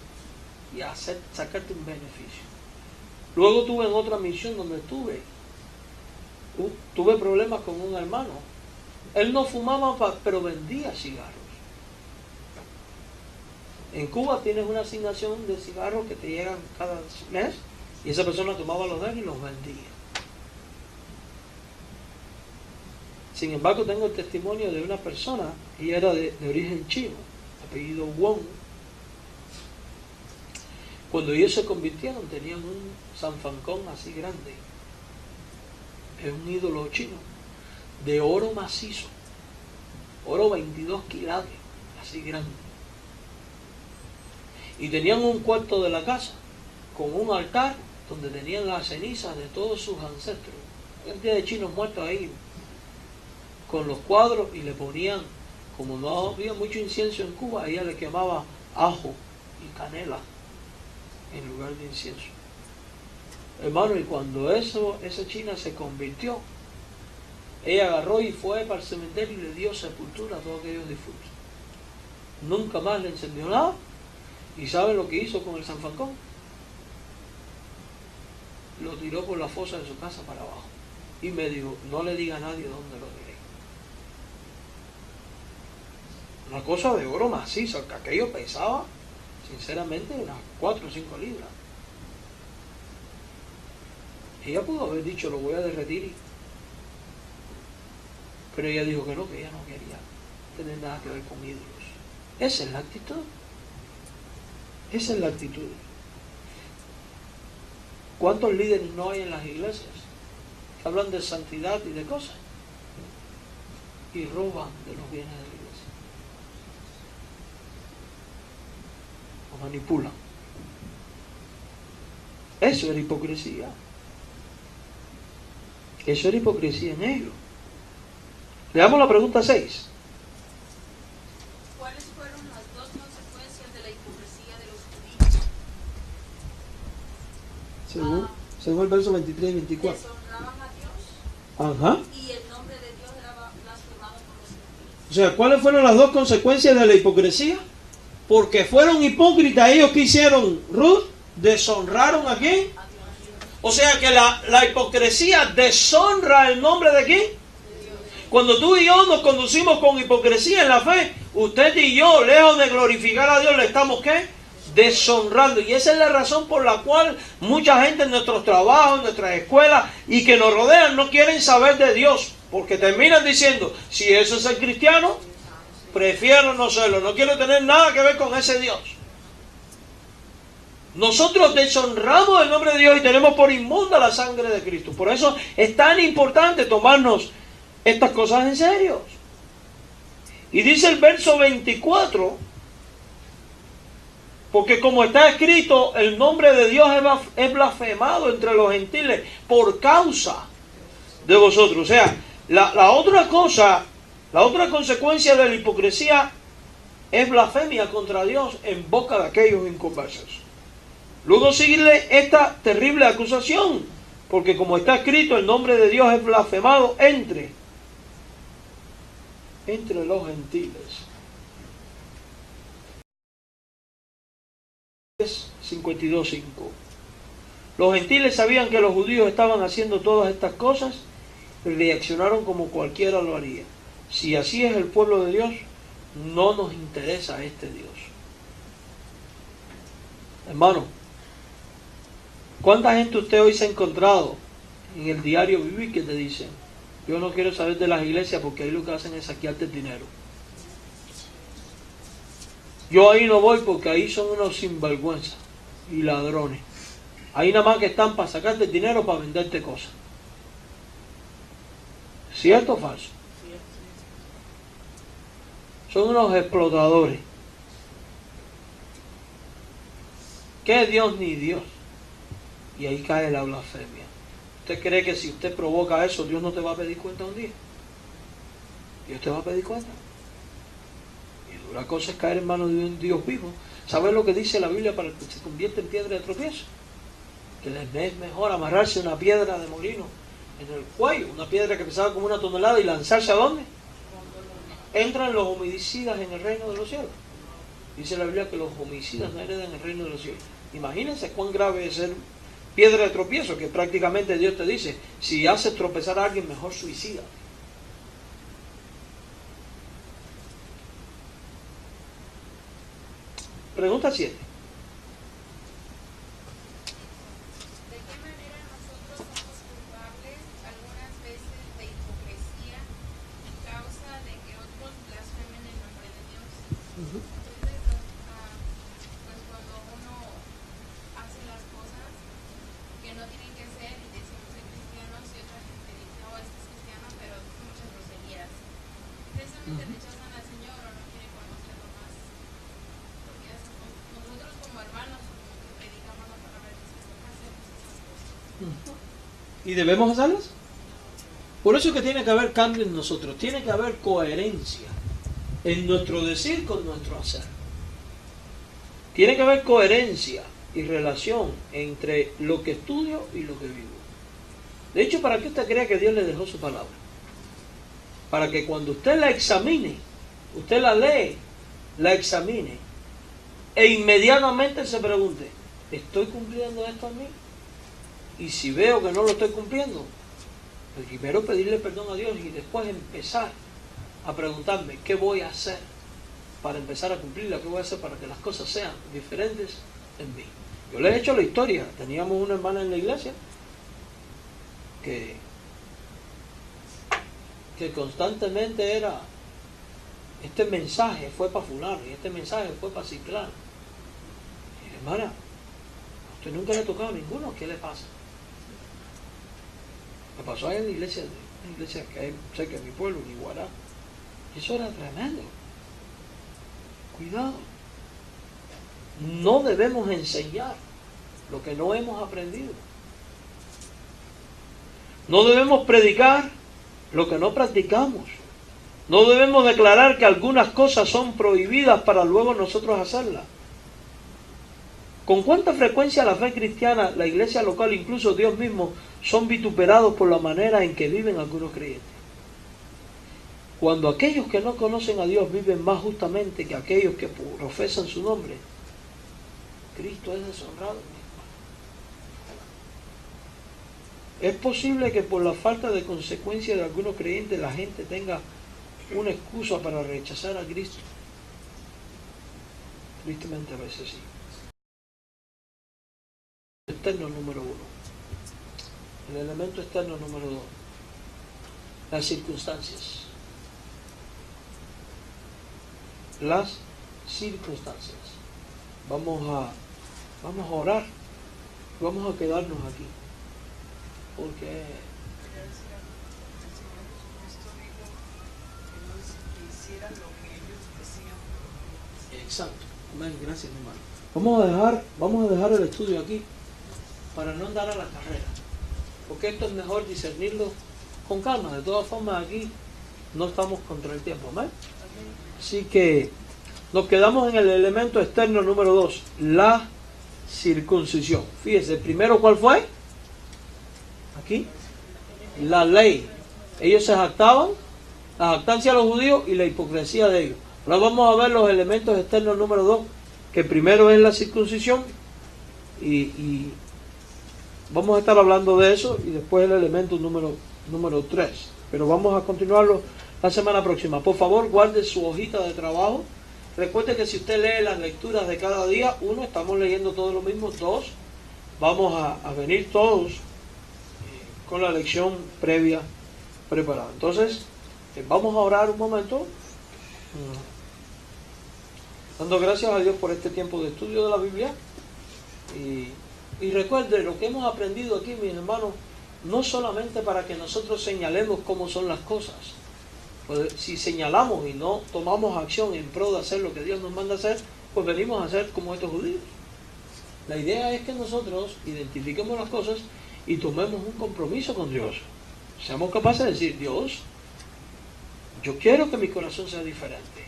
Y sacarte un beneficio. Luego tuve en otra misión donde tuve problemas con un hermano. Él no fumaba, pero vendía cigarros. En Cuba tienes una asignación de cigarros que te llegan cada mes y esa persona tomaba los de él y los vendía. Sin embargo, tengo el testimonio de una persona, ella era de origen chino, apellido Wong. Cuando ellos se convirtieron, tenían un sanfancón así grande. Es un ídolo chino, de oro macizo, oro 22 quilates, así grande. Y tenían un cuarto de la casa con un altar donde tenían las cenizas de todos sus ancestros. Cantidad de chinos muertos ahí, con los cuadros, y le ponían, como no había mucho incienso en Cuba, ella le quemaba ajo y canela en lugar de incienso. Hermano, y cuando esa china se convirtió, ella agarró y fue para el cementerio y le dio sepultura a todos aquellos difuntos. Nunca más le encendió nada. ¿Y saben lo que hizo con el sanfancón? Lo tiró por la fosa de su casa para abajo. Y me dijo, no le diga a nadie dónde lo tiré. Una cosa de oro macizo, que aquello pesaba, sinceramente, unas 4 o 5 libras. Ella pudo haber dicho, lo voy a derretir. Pero ella dijo que no, que ella no quería tener nada que ver con ídolos. Esa es la actitud. Esa es la actitud. ¿Cuántos líderes no hay en las iglesias que hablan de santidad y de cosas, y roban de los bienes de la iglesia, o manipulan. Eso era hipocresía. Eso era hipocresía en ellos. Leamos la pregunta 6. ¿Cuáles fueron las dos consecuencias de la hipocresía de los judíos? Según el verso 23 y 24. Deshonraban a Dios Ajá. y el nombre de Dios era blasfemado por los gentiles. O sea, ¿cuáles fueron las dos consecuencias de la hipocresía? Porque fueron hipócritas. Ellos que hicieron, Ruth, deshonraron a quién. O sea que la hipocresía deshonra el nombre de quién. Cuando tú y yo nos conducimos con hipocresía en la fe, usted y yo, lejos de glorificar a Dios, le estamos ¿qué? Deshonrando. Y esa es la razón por la cual mucha gente en nuestros trabajos, en nuestras escuelas y que nos rodean no quieren saber de Dios. Porque terminan diciendo, si eso es ser cristiano, prefiero no serlo. No quiero tener nada que ver con ese Dios. Nosotros deshonramos el nombre de Dios y tenemos por inmunda la sangre de Cristo. Por eso es tan importante tomarnos estas cosas en serio. Y dice el verso 24, porque como está escrito, el nombre de Dios es blasfemado entre los gentiles por causa de vosotros. O sea, la otra cosa, la otra consecuencia de la hipocresía es blasfemia contra Dios en boca de aquellos inconversos. Luego sigue esta terrible acusación, porque como está escrito, el nombre de Dios es blasfemado entre los gentiles. 52:5. Los gentiles sabían que los judíos estaban haciendo todas estas cosas y reaccionaron como cualquiera lo haría. Si así es el pueblo de Dios, no nos interesa este Dios. Hermano, ¿cuánta gente usted hoy se ha encontrado en el diario vivir que te dicen, yo no quiero saber de las iglesias porque ahí lo que hacen es saquearte el dinero? Yo ahí no voy porque ahí son unos sinvergüenza y ladrones. Ahí nada más que están para sacarte el dinero para venderte cosas. ¿Cierto o falso? Son unos explotadores. ¿Qué Dios ni Dios? Y ahí cae la blasfemia. ¿Usted cree que si usted provoca eso, Dios no te va a pedir cuenta un día? Dios te va a pedir cuenta. Y dura cosa es caer en manos de un Dios vivo. ¿Sabes lo que dice la Biblia para el que se convierte en piedra de tropiezo? Que les es mejor amarrarse una piedra de molino en el cuello, una piedra que pesaba como 1 tonelada, y lanzarse ¿a dónde? Entran los homicidas en el reino de los cielos. Dice la Biblia que los homicidas no heredan el reino de los cielos. Imagínense cuán grave es ser piedra de tropiezo, que prácticamente Dios te dice, si haces tropezar a alguien, mejor suicida. Pregunta 7. ¿De qué manera nosotros somos culpables algunas veces de hipocresía a causa de que otros blasfemen el nombre de Dios? Entonces, pues cuando uno hace las cosas que no tienen que ser y decimos soy cristiano, si otra gente dice, oh, este es cristiano, pero muchas groserías. Precisamente rechazan al Señor o no quieren conocerlo más. Porque nosotros como hermanos, como que predicamos la palabra de Dios, hacemos esas cosas. ¿Y debemos hacerlas? Por eso es que tiene que haber cambio en nosotros. Tiene que haber coherencia en nuestro decir con nuestro hacer. Tiene que haber coherencia y relación entre lo que estudio y lo que vivo. De hecho, ¿para qué usted cree que Dios le dejó su palabra? Para que cuando usted la examine, usted la lee, la examine, e inmediatamente se pregunte, ¿estoy cumpliendo esto a mí? Y si veo que no lo estoy cumpliendo, primero pedirle perdón a Dios y después empezar a preguntarme qué voy a hacer para empezar a cumplirla, qué voy a hacer para que las cosas sean diferentes en mí. Yo les he hecho la historia. Teníamos una hermana en la iglesia que constantemente era, este mensaje fue para fulano y este mensaje fue para ciclano. Y hermana, a usted nunca le ha tocado a ninguno, ¿qué le pasa? Me pasó ahí en la iglesia que hay cerca de mi pueblo, en Iguará. Y eso era tremendo. Cuidado. No debemos enseñar lo que no hemos aprendido. No debemos predicar lo que no practicamos. No debemos declarar que algunas cosas son prohibidas para luego nosotros hacerlas. ¿Con cuánta frecuencia la fe cristiana, la iglesia local, incluso Dios mismo, son vituperados por la manera en que viven algunos creyentes? Cuando aquellos que no conocen a Dios viven más justamente que aquellos que profesan su nombre, Cristo es deshonrado. Es posible que por la falta de consecuencia de algunos creyentes la gente tenga una excusa para rechazar a Cristo. Tristemente a veces sí. Externo número 1. El elemento externo número 2. Las circunstancias. Las circunstancias. Vamos a orar. Vamos a quedarnos aquí. Porque Quería decir algo. El Señor Jesucristo dijo que no hicieran lo que ellos decían. exacto. Amén, gracias, mi hermano. Vamos a dejar el estudio aquí para no andar a la carrera. Porque esto es mejor discernirlo con calma. De todas formas, aquí no estamos contra el tiempo. Amén. Así que nos quedamos en el elemento externo número 2, la circuncisión. Fíjese, el primero, ¿cuál fue? Aquí, la ley. Ellos se jactaban, la jactancia de los judíos y la hipocresía de ellos. Ahora vamos a ver los elementos externos número 2, que primero es la circuncisión y vamos a estar hablando de eso y después el elemento número 3. Pero vamos a continuarlo la semana próxima. Por favor, guarde su hojita de trabajo. Recuerde que si usted lee las lecturas de cada día, 1, estamos leyendo todo lo mismo. 2, vamos a venir todos con la lección previa preparada. Entonces, vamos a orar un momento, dando gracias a Dios por este tiempo de estudio de la Biblia. Y recuerde, lo que hemos aprendido aquí, mis hermanos, no solamente para que nosotros señalemos cómo son las cosas. Pues si señalamos y no tomamos acción en pro de hacer lo que Dios nos manda hacer, pues venimos a hacer como estos judíos. La idea es que nosotros identifiquemos las cosas y tomemos un compromiso con Dios. Seamos capaces de decir, Dios, yo quiero que mi corazón sea diferente.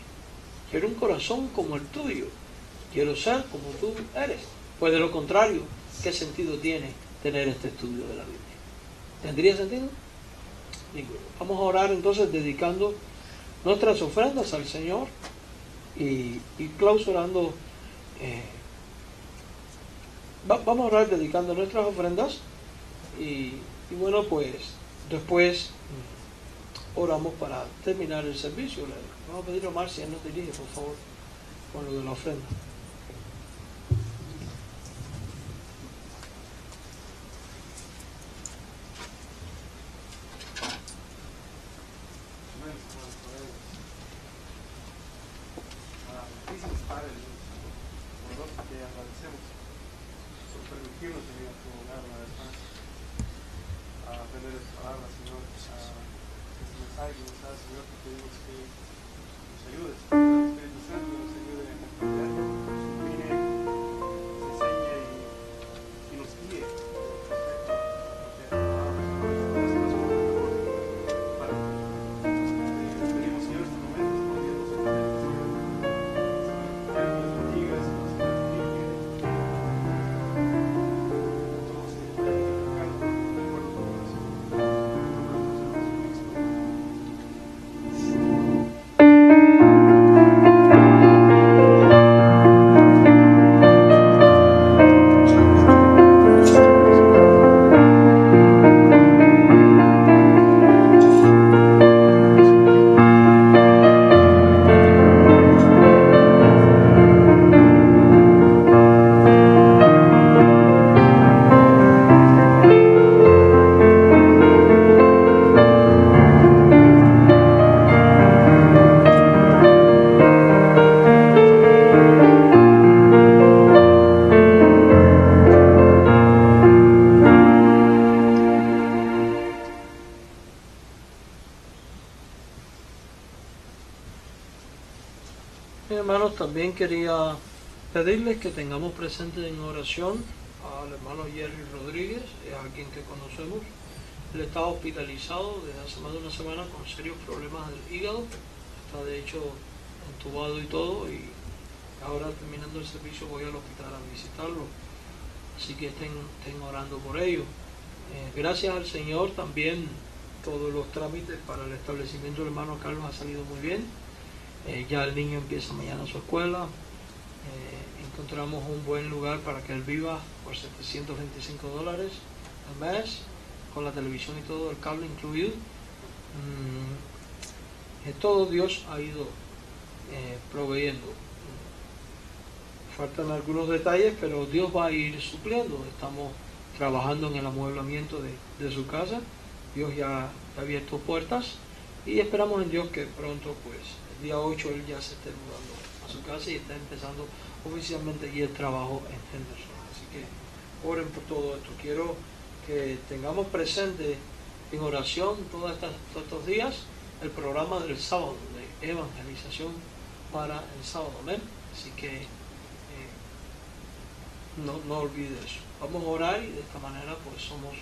Quiero un corazón como el tuyo. Quiero ser como tú eres. Pues de lo contrario, ¿qué sentido tiene tener este estudio de la Biblia? ¿Tendría sentido? Ninguno. Vamos a orar entonces dedicando nuestras ofrendas al Señor y clausurando. Vamos a orar dedicando nuestras ofrendas y bueno, pues después oramos para terminar el servicio. Vamos a pedir a Omar si él nos dirige, por favor, con lo de la ofrenda. Padre, por te agradecemos por permitirnos venir a tu hogar una vez más a aprender tus palabras, Señor, a este mensaje que nos da, Señor, que pedimos que nos ayudes, que el Espíritu Santo nos ayude a entender, nos ilumine, nos enseñe y nos guíe respecto a lo que tu palabra es para ti. Pedimos, Señor, este momento, escondiendo su nombre. hermanos, también quería pedirles que tengamos presente en oración al hermano Jerry Rodríguez, es alguien que conocemos. Él está hospitalizado desde hace más de una semana con serios problemas del hígado, está de hecho entubado y todo, y ahora terminando el servicio voy al hospital a visitarlo, así que estén orando por ello. Gracias al Señor también todos los trámites para el establecimiento del hermano Carlos ha salido muy bien. Ya el niño empieza mañana su escuela. Encontramos un buen lugar para que él viva por $725 al mes, con la televisión y todo, el cable incluido. Todo Dios ha ido proveyendo. Faltan algunos detalles, pero Dios va a ir supliendo. Estamos trabajando en el amueblamiento de su casa. Dios ya ha abierto puertas y esperamos en Dios que pronto, pues, el día 8 él ya se esté mudando a su casa y está empezando oficialmente aquí el trabajo en Henderson. Así que oren por todo esto. Quiero que tengamos presente en oración todos estos días el programa del sábado de evangelización para el sábado. Amén. Así que no olvide eso. Vamos a orar y de esta manera pues somos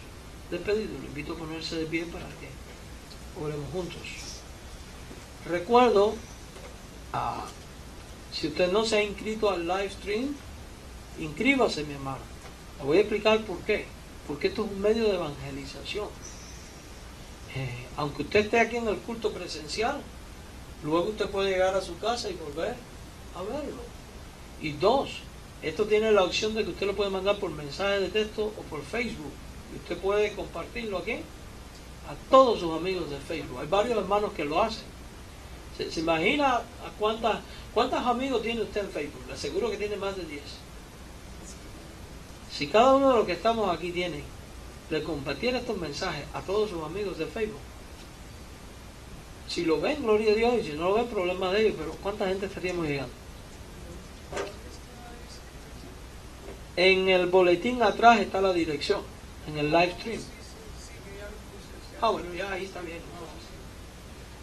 despedidos. Le invito a ponerse de pie para que oremos juntos. Recuerdo, si usted no se ha inscrito al live stream, inscríbase, mi hermano. Le voy a explicar por qué. Porque esto es un medio de evangelización. Aunque usted esté aquí en el culto presencial, luego usted puede llegar a su casa y volver a verlo. Y dos, esto tiene la opción de que usted lo puede mandar por mensaje de texto o por Facebook. Y usted puede compartirlo aquí a todos sus amigos de Facebook. Hay varios hermanos que lo hacen. ¿Se imagina a cuántos amigos tiene usted en Facebook? Le aseguro que tiene más de 10. Si cada uno de los que estamos aquí le compartiera estos mensajes a todos sus amigos de Facebook, si lo ven, gloria a Dios, y si no lo ven, problema de ellos, pero ¿cuánta gente estaríamos llegando? En el boletín atrás está la dirección, en el live stream. Bueno, ya ahí está bien.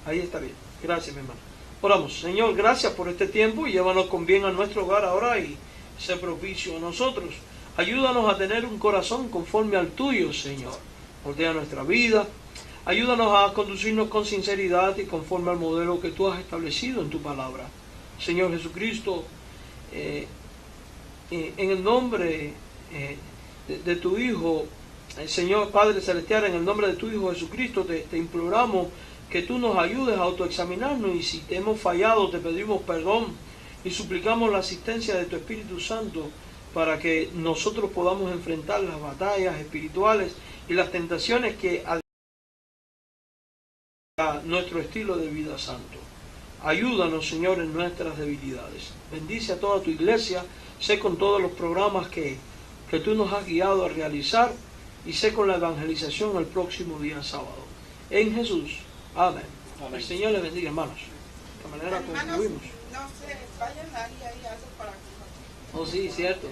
Ahí está bien. Gracias, mi hermano. Oramos. Señor, gracias por este tiempo y llévanos con bien a nuestro hogar ahora y sé propicio a nosotros. Ayúdanos a tener un corazón conforme al tuyo, Señor. Ordena nuestra vida. Ayúdanos a conducirnos con sinceridad y conforme al modelo que tú has establecido en tu palabra. Señor Jesucristo, en el nombre de tu Hijo, Señor Padre Celestial, en el nombre de tu Hijo Jesucristo, te imploramos que tú nos ayudes a autoexaminarnos y si te hemos fallado, te pedimos perdón y suplicamos la asistencia de tu Espíritu Santo para que nosotros podamos enfrentar las batallas espirituales y las tentaciones que a nuestro estilo de vida santo. Ayúdanos, Señor, en nuestras debilidades. Bendice a toda tu iglesia, sé con todos los programas que tú nos has guiado a realizar y sé con la evangelización el próximo día sábado. En Jesús. Amén. Amén. El Señor les bendiga, hermanos. De esta manera concluimos. No sé, vayan ahí algo para compartir. Oh, sí, cierto.